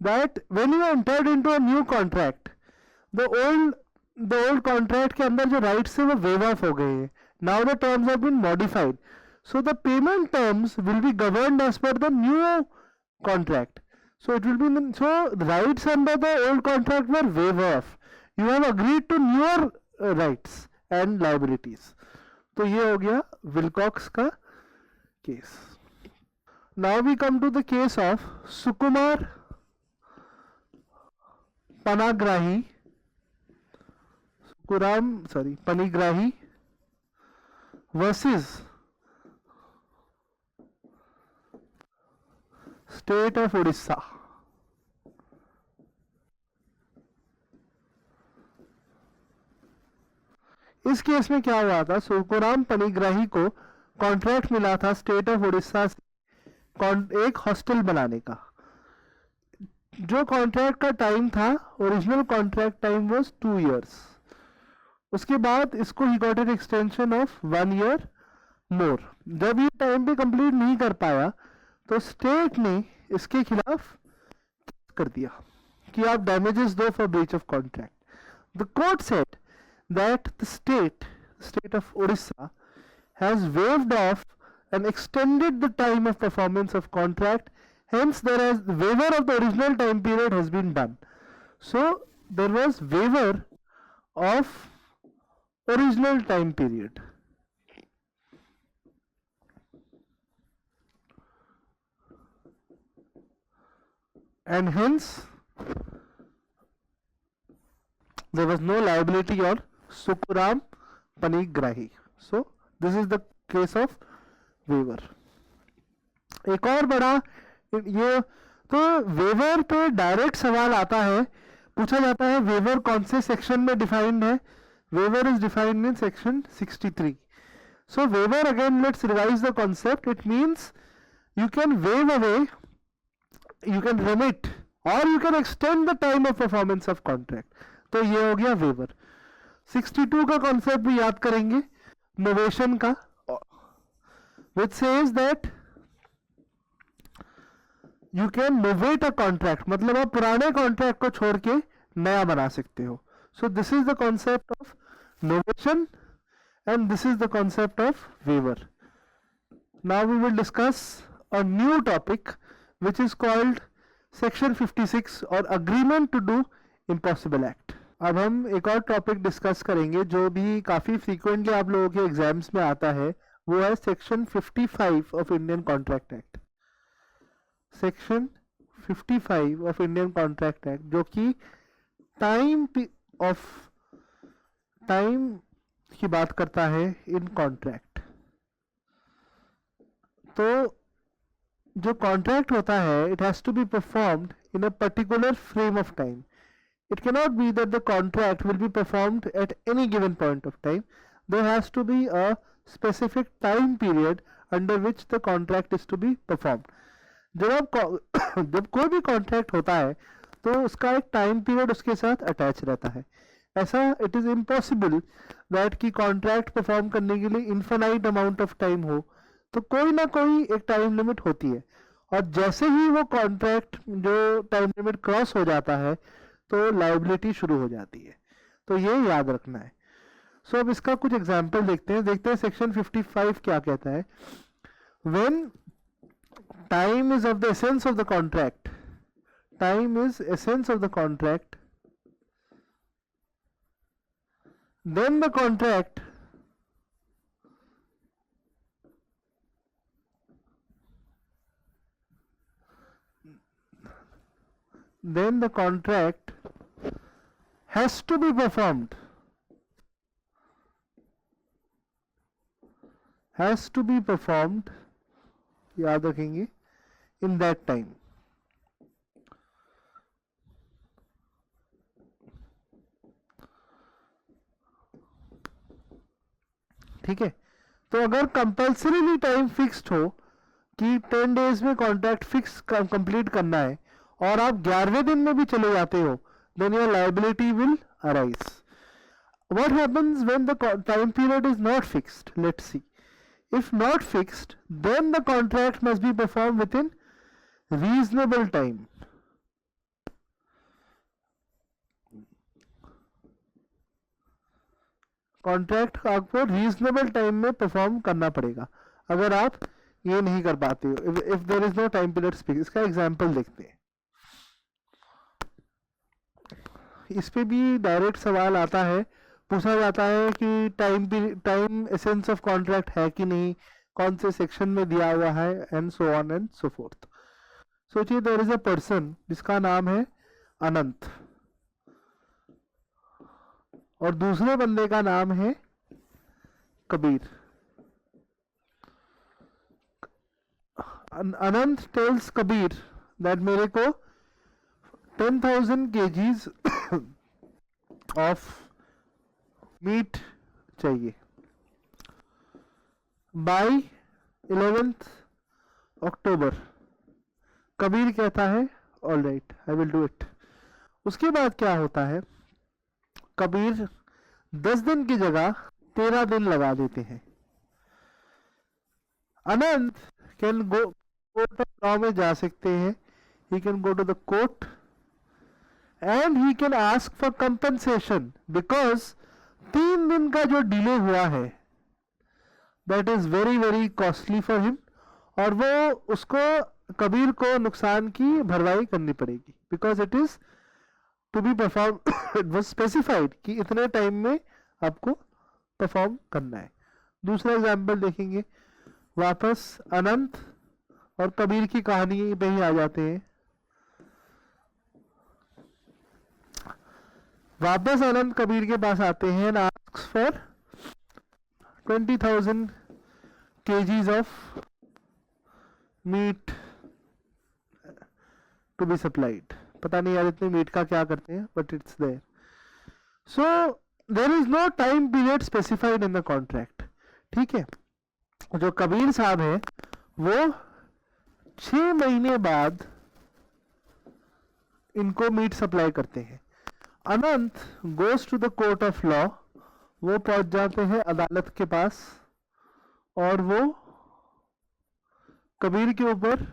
that when you entered into a new contract, the old contract के अंदर जो rights है वो waive off हो गए हैं. Now the terms have been modified, so the payment terms will be governed as per the new contract. So it will be so the rights under the old contract were waive off. You have agreed to newer rights and liabilities. तो ये हो गया Wilcox का case. Now we come to the case of Sukumar Panigrahi versus State of Odisha. इस case में क्या हुआ था, सुकुराम पनिग्राही को कॉन्ट्रैक्ट मिला था स्टेट ऑफ उड़ीसा से एक हॉस्टल बनाने का. जो कॉन्ट्रैक्ट का टाइम था, original contract time was 2 years. उसके बाद इसको he got an extension of 1 year मोर. जब ये टाइम पे कंप्लीट नहीं कर पाया तो स्टेट ने इसके खिलाफ कर दिया कि आप डैमेजेस दो for breach of contract. The court said that the state of Odisha has waived off and extended the time of performance of contract, hence there is waiver of the original time period has been done. So there was waiver of original time period. And hence there was no liability on Sukuram Panigrahi. So this is the case of waiver. एक और बड़ा ये तो waiver पे direct सवाल आता है, पूछा जाता है वेवर कौन से सेक्शन में डिफाइंड है. Waiver is defined in section 63. So waiver, again let's revise the concept. It means you can waive away, you can remit or you can extend the time of performance of contract. तो ये हो गया waiver. 62 का concept भी याद करेंगे, novation का, which says that you can novate a contract, मतलब आप पुराने कॉन्ट्रैक्ट को छोड़ के नया बना सकते हो. So this is the concept of novation and this is the concept of waiver. Now we will discuss a new topic which is called section 56 or agreement to do impossible act. अब हम एक और topic discuss करेंगे जो भी काफ़ी frequently आप लोगों के एग्जाम्स में आता है, वो है section 55 of Indian contract act. Section 55 of Indian contract Act जो कि टाइम की बात करता है इन कॉन्ट्रैक्ट. तो जो कॉन्ट्रैक्ट होता है, it has to be performed in a particular frame of time. It cannot be that the contract will be performed at any given point of time. There has to be a specific time period under which the contract is to be performed. जब कोई भी contract होता है तो उसका एक time period उसके साथ अटैच रहता है. ऐसा इट इज़ इम्पॉसिबल दैट कि कॉन्ट्रैक्ट परफॉर्म करने के लिए इन्फिनाइट अमाउंट ऑफ टाइम हो, तो कोई ना कोई एक टाइम लिमिट होती है. और जैसे ही वो कॉन्ट्रैक्ट जो टाइम लिमिट क्रॉस हो जाता है तो लायबिलिटी शुरू हो जाती है. तो ये याद रखना है. सो अब इसका कुछ एग्जाम्पल देखते हैं सेक्शन 55 क्या कहता है. When time is of the essence of the contract, time is essence of the contract, then the contract has to be performed, याद रखेंगे, in that time. ठीक है. तो अगर कंपल्सरीली टाइम फिक्स्ड हो कि 10 डेज में कॉन्ट्रैक्ट फिक्स कंप्लीट करना है और आप 11वें दिन में भी चले जाते हो, then your liability will arise. What happens when the time period is not fixed? Let's see. If not fixed, then the contract must be performed within reasonable time. Contract आपको रीजनेबल टाइम में perform करना पड़ेगा अगर आप ये नहीं कर पाते हो. If there is no time period fix. इसका एग्जांपल देखते हैं. इस पे भी डायरेक्ट सवाल आता है, पूछा जाता है कि टाइम एसेंस ऑफ कॉन्ट्रैक्ट है कि नहीं, कौन से सेक्शन में दिया हुआ है, and so on and so fourth. सोचिए देयर इज अ पर्सन जिसका नाम है अनंत और दूसरे बंदे का नाम है कबीर. अनंत टेल्स कबीर दैट मेरे को 10,000 kgs ऑफ मीट चाहिए बाय 11th अक्टूबर. कबीर कहता है all right, I will do it. उसके बाद क्या होता है, कबीर 10 दिन की जगह 13 दिन लगा देते हैं. Anant can go court of law में जा सकते हैं. He can go to the court and he can ask for compensation because 3 दिन का जो डिले हुआ है that is very very costly for him, और वो उसको कबीर को नुकसान की भरवाई करनी पड़ेगी because it is to be performed it was specified कि इतने टाइम में आपको परफॉर्म करना है. दूसरा एग्जाम्पल देखेंगे. वापस अनंत और कबीर की कहानी पे ही आ जाते हैं. वापस अनंत कबीर के पास आते हैं and asks for 20,000 kgs of meat to be supplied. पता नहीं यार इतने मीट का क्या करते हैं, but it's there. So there is no time period specified in the contract. ठीक है, जो कबीर साहब है वो 6 महीने बाद इनको मीट सप्लाई करते हैं. Anant goes to the court of law, वो पहुंच जाते हैं अदालत के पास और वो कबीर के ऊपर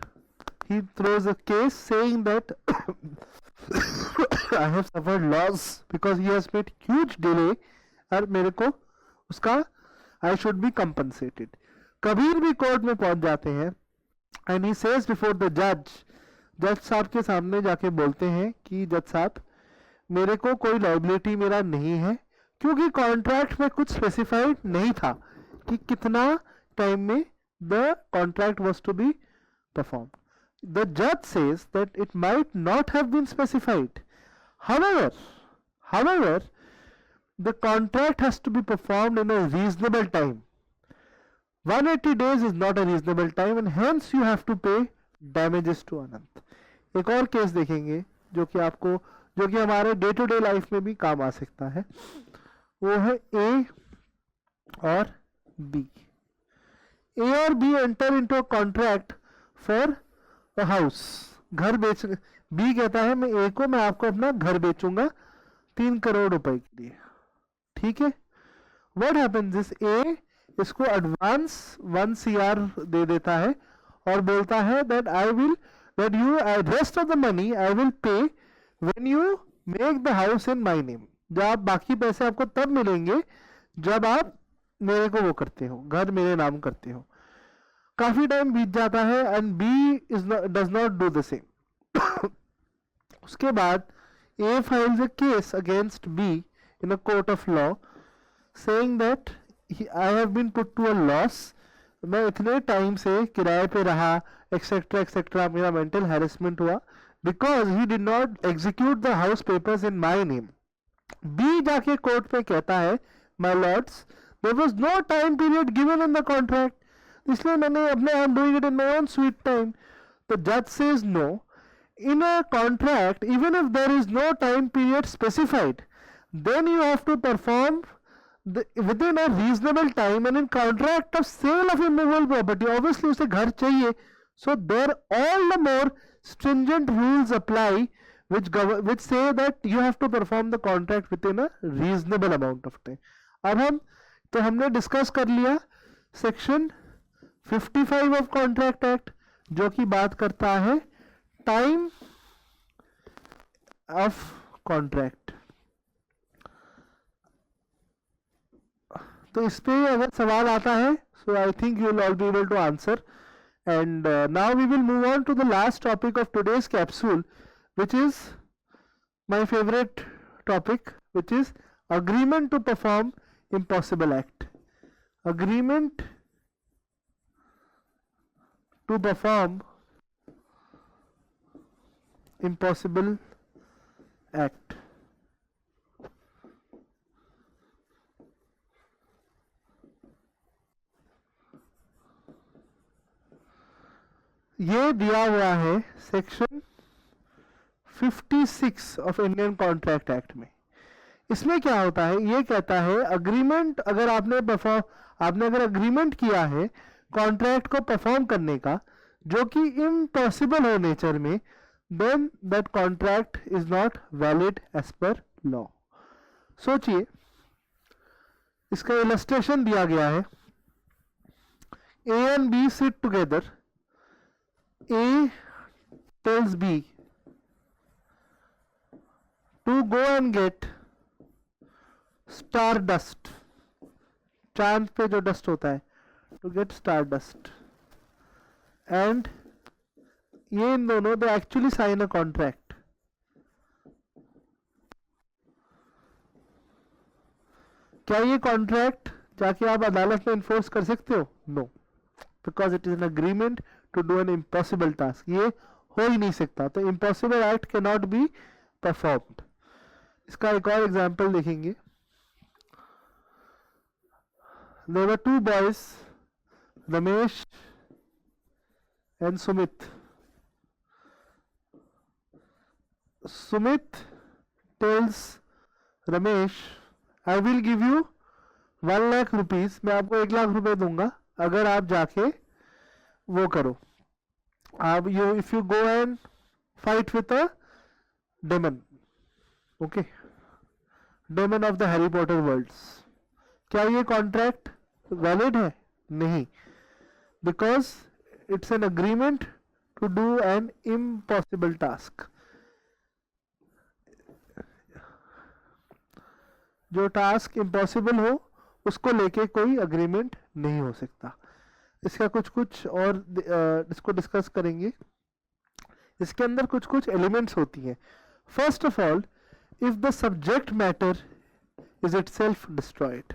he throws a case saying that I have suffered loss because he has made huge delay और मेरे को उसका I should be compensated. Kabir भी कोर्ट में पहुंच जाते हैं and he says before the judge, जज साहब के सामने जाके बोलते हैं कि जज साहब मेरे को कोई लाइबिलिटी मेरा नहीं है, क्योंकि कॉन्ट्रैक्ट में कुछ स्पेसिफाइड नहीं था कि कितना टाइम में the contract was to be perform. The judge says that it might not have been specified. However, the contract has to be performed in a reasonable time. 180 days is not a reasonable time and hence you have to pay damages to Anant. एक और case देखेंगे जो कि हमारे day to day life में भी काम आ सकता है, वो है A और B. A और B enter into a contract for house, घर बेच. बी कहता है मैं ए को, मैं आपको अपना घर बेचूंगा 3 करोड़ रुपए के लिए. ठीक है, व्हाट हैपेंस दिस ए इसको एडवांस 1 CR दे देता है और बोलता है that you rest of the money I will पे when you make the house in my name. जब आप बाकी पैसे आपको तब मिलेंगे जब आप मेरे को वो करते हो, घर मेरे नाम करते हो. काफी टाइम बीत जाता है and B does not do the same. उसके बाद A files a case against B in a court of law saying that I have been put to a loss, मैं इतने टाइम से किराए पे रहा एक्सेट्रा एक्सेट्रा, मेरा मेंटल हैरेसमेंट हुआ because he did not execute the house papers in my name. B जाके court पे कहता है my lords there was no time period given in the contract, इसलिए मैंने अपने I am doing it in my own sweet time. तो जज says no, in a contract even if there is no time period specified then you have to perform within a reasonable time, and in contract of sale of immovable property obviously उसे घर चाहिए, so there all the more stringent rules apply which say that you have to perform the contract within a reasonable amount of time. अब हमने discuss कर लिया section 55 of contract Act जो कि बात करता है टाइम ऑफ कॉन्ट्रैक्ट. तो इस पे अगर सवाल आता है so I think you will all be able to answer. And now we will move on to the last topic of today's capsule which is my favorite topic, which is agreement to perform impossible act. Agreement to perform impossible act. ये दिया हुआ है section 56 of Indian contract act में. इसमें क्या होता है, ये कहता है अग्रीमेंट अगर आपने अगर अग्रीमेंट किया है कॉन्ट्रैक्ट को परफॉर्म करने का जो कि इम्पॉसिबल हो नेचर में, then that contract is not valid as per law. सोचिए, इसका इलस्ट्रेशन दिया गया है. A and B sit together. A tells B to go and get star dust. चांद पे जो डस्ट होता है, to get star dust. And ये इन दोनों they actually sign a contract. क्या ये कॉन्ट्रैक्ट जाके आप अदालत में इन्फोर्स कर सकते हो? No, because it is an agreement to do an impossible task. ये हो ही नहीं सकता, तो impossible act can not be performed. इसका एक और एग्जांपल देखेंगे. There were 2 boys, Ramesh and Sumit. Sumit tells Ramesh, I will give you 1 lakh rupees, मैं आपको 1 लाख रुपए दूंगा अगर आप जाके वो करो, आप if you go and fight with a demon, okay, demon of the Harry Potter worlds. क्या ये कॉन्ट्रैक्ट वैलिड है? नहीं, because it's an agreement to do an impossible task. जो टास्क इम्पॉसिबल हो उसको लेके कोई अग्रीमेंट नहीं हो सकता। इसका कुछ और इसको डिस्कस करेंगे। इसके अंदर कुछ एलिमेंट्स होती हैं। First of all, if the subject matter is itself destroyed,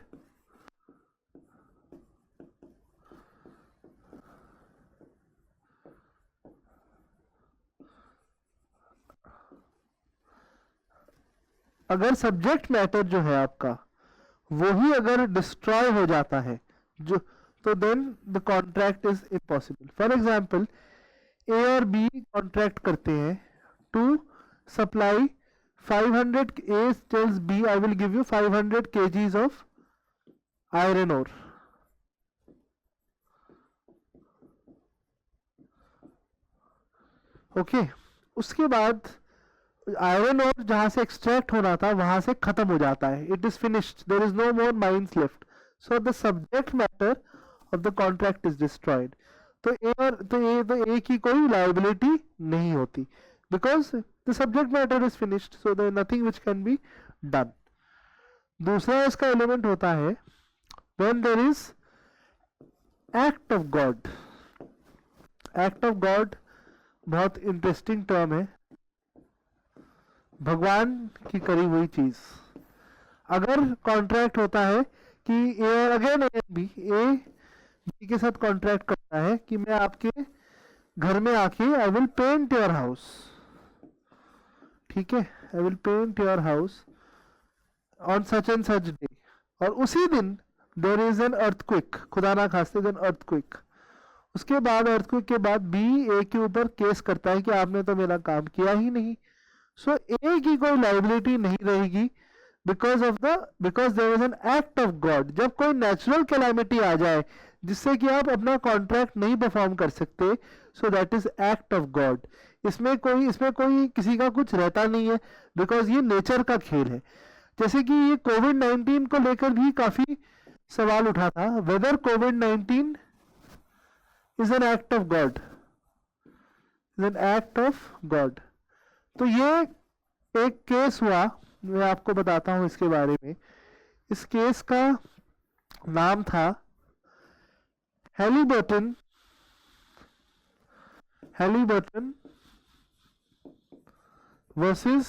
अगर सब्जेक्ट मैटर जो है आपका वो ही अगर डिस्ट्रॉय हो जाता है जो, तो then the contract is impossible. For example, A और बी कॉन्ट्रैक्ट करते हैं to supply 500, A tells B I will give you 500 kgs of iron ore, okay. उसके बाद आयरन ओर जहां से एक्सट्रैक्ट होना था वहां से खत्म हो जाता है, it is finished, there is no more mines left, so the subject matter of the contract is destroyed. तो ए की कोई लायबिलिटी नहीं होती, because the subject matter is finished, so there nothing which can be done. दूसरा इसका element होता है when there is act of God. Act of God बहुत इंटरेस्टिंग टर्म है, भगवान की करी हुई चीज। अगर कॉन्ट्रैक्ट होता है कि ए और अगेन ए बी के साथ कॉन्ट्रैक्ट करता है कि मैं आपके घर में आके I will paint your house, ठीक है, I will paint your house on such and such day, और उसी दिन देयर इज एन अर्थक्वेक, खुदा ना खास्ते एन अर्थक्वेक। उसके बाद अर्थक्वेक के बाद बी ए के ऊपर केस करता है कि आपने तो मेरा काम किया ही नहीं, सो ए की कोई लाइबिलिटी नहीं रहेगी because there is an act of God. जब कोई नेचुरल कैलामिटी आ जाए जिससे कि आप अपना कॉन्ट्रैक्ट नहीं परफॉर्म कर सकते, so that is act of God. इसमें कोई किसी का कुछ रहता नहीं है, बिकॉज ये नेचर का खेल है। जैसे कि ये कोविड-19 को लेकर भी काफी सवाल उठा था, वेदर कोविड-19 is an act of God, is an act of God. तो ये एक केस हुआ, मैं आपको बताता हूं इसके बारे में। इस केस का नाम था हैलीबर्टन वर्सेस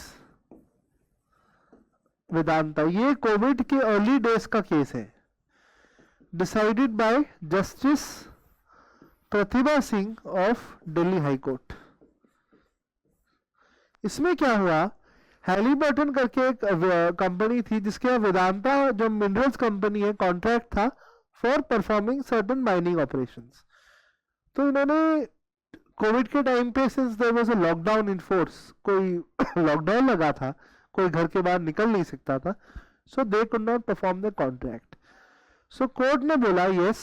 वेदांता। ये कोविड के अर्ली डेज का केस है, decided by justice Pratibha Singh of Delhi High court. इसमें क्या हुआ, हैलीबर्टन करके एक कंपनी थी जिसके वेदांता जो मिनरल्स कंपनी है कॉन्ट्रैक्ट था for performing certain mining operations. तो इन्होंने कोविड के टाइम पे, since there was a lockdown in force, कोई लॉकडाउन लगा था, कोई घर के बाहर निकल नहीं सकता था, so they could not perform the contract. So court ने बोला यस,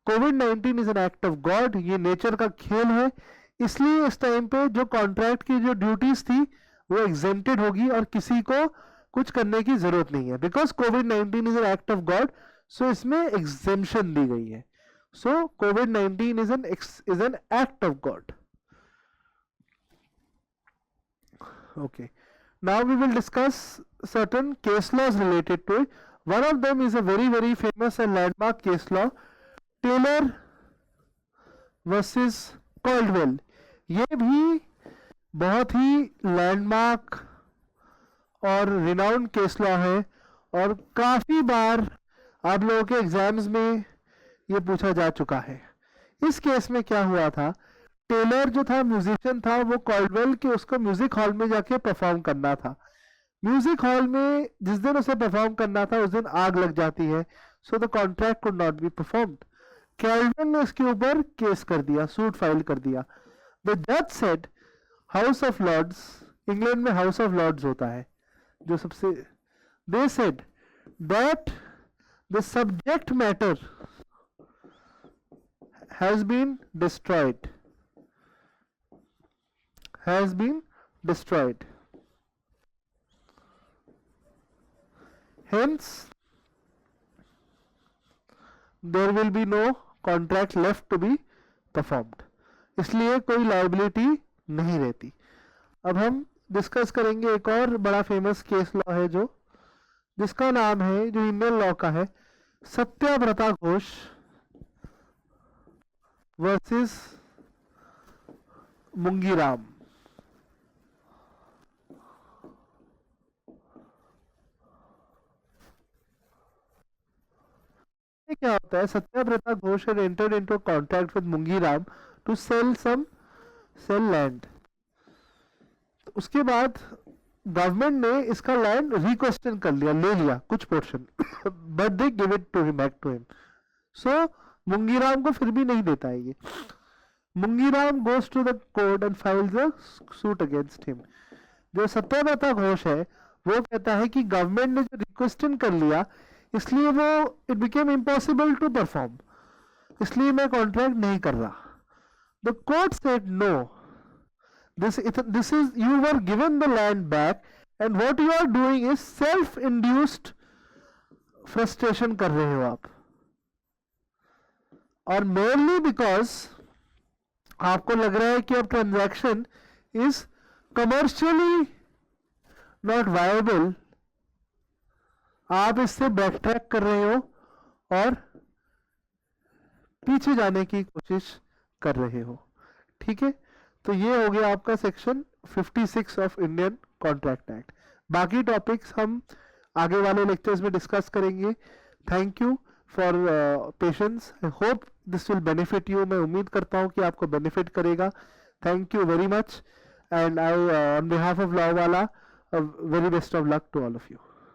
कोविड-19 is an act of God, ये नेचर का खेल है, इसलिए इस टाइम पे जो कॉन्ट्रैक्ट की जो ड्यूटीज थी वो एग्जेम्प्टेड होगी और किसी को कुछ करने की जरूरत नहीं है, बिकॉज कोविड-19 is an act of God, सो इसमें एग्जेम्पशन दी गई है। सो कोविड-19 is an act of God. Okay, now we will discuss certain case laws related to it. One of them is a very famous and landmark case law, Taylor versus Caldwell. ये भी बहुत ही landmark और renowned case law है और काफी बार आप लोगों के एग्जाम्स में ये पूछा जा चुका है। इस केस में क्या हुआ था, टेलर जो था म्यूजिशियन था, वो कॉल्डवेल के उसको म्यूजिक हॉल में जाके परफॉर्म करना था। म्यूजिक हॉल में जिस दिन उसे परफॉर्म करना था उस दिन आग लग जाती है, so the contract could not be performed. Caldwell ने इसके ऊपर केस कर दिया, सूट फाइल कर दिया। द जज said, House of Lords, England में हाउस ऑफ लॉर्ड्स होता है जो सबसे, they said that the subject matter has been destroyed, has been destroyed. Hence, there will be no contract left to be performed. इसलिए कोई liability नहीं रहती. अब हम डिस्कस करेंगे एक और बड़ा फेमस केस लॉ है जो, जिसका नाम है, जो इंडियन लॉ का है, सत्याव्रता घोष वर्सेस मुंगीराम. क्या होता है? Satyavrata Ghosh had entered into a contract with Mungiram to sell land. उसके बाद गवर्नमेंट ने इसका लैंड रिक्वेस्टन कर लिया, ले लिया कुछ portion, but they give it to him, back to him. So Mungiram को फिर भी नहीं देता है ये. Mungiram goes to the court and files a suit against him. जो सत्याव्रता घोष है वो कहता है कि गवर्नमेंट ने जो रिक्वेस्टन कर लिया, इसलिए वो it became impossible to perform, इसलिए मैं कॉन्ट्रैक्ट नहीं कर रहा. The court said no, this is, you were given the land back and what you are doing is self induced frustration कर रहे हो आप, और merely because आपको लग रहा है कि अब transaction is commercially not viable, आप इससे बैक ट्रैक कर रहे हो और पीछे जाने की कोशिश कर रहे हो. ठीक है, तो ये हो गया आपका section 56 of Indian contract act. बाकी टॉपिक्स हम आगे वाले लेक्चर्स में डिस्कस करेंगे. Thank you for patience. I hope this will benefit you. मैं उम्मीद करता हूँ कि आपको बेनिफिट करेगा. Thank you very much, and I on behalf of law वाला very best of luck to all of you.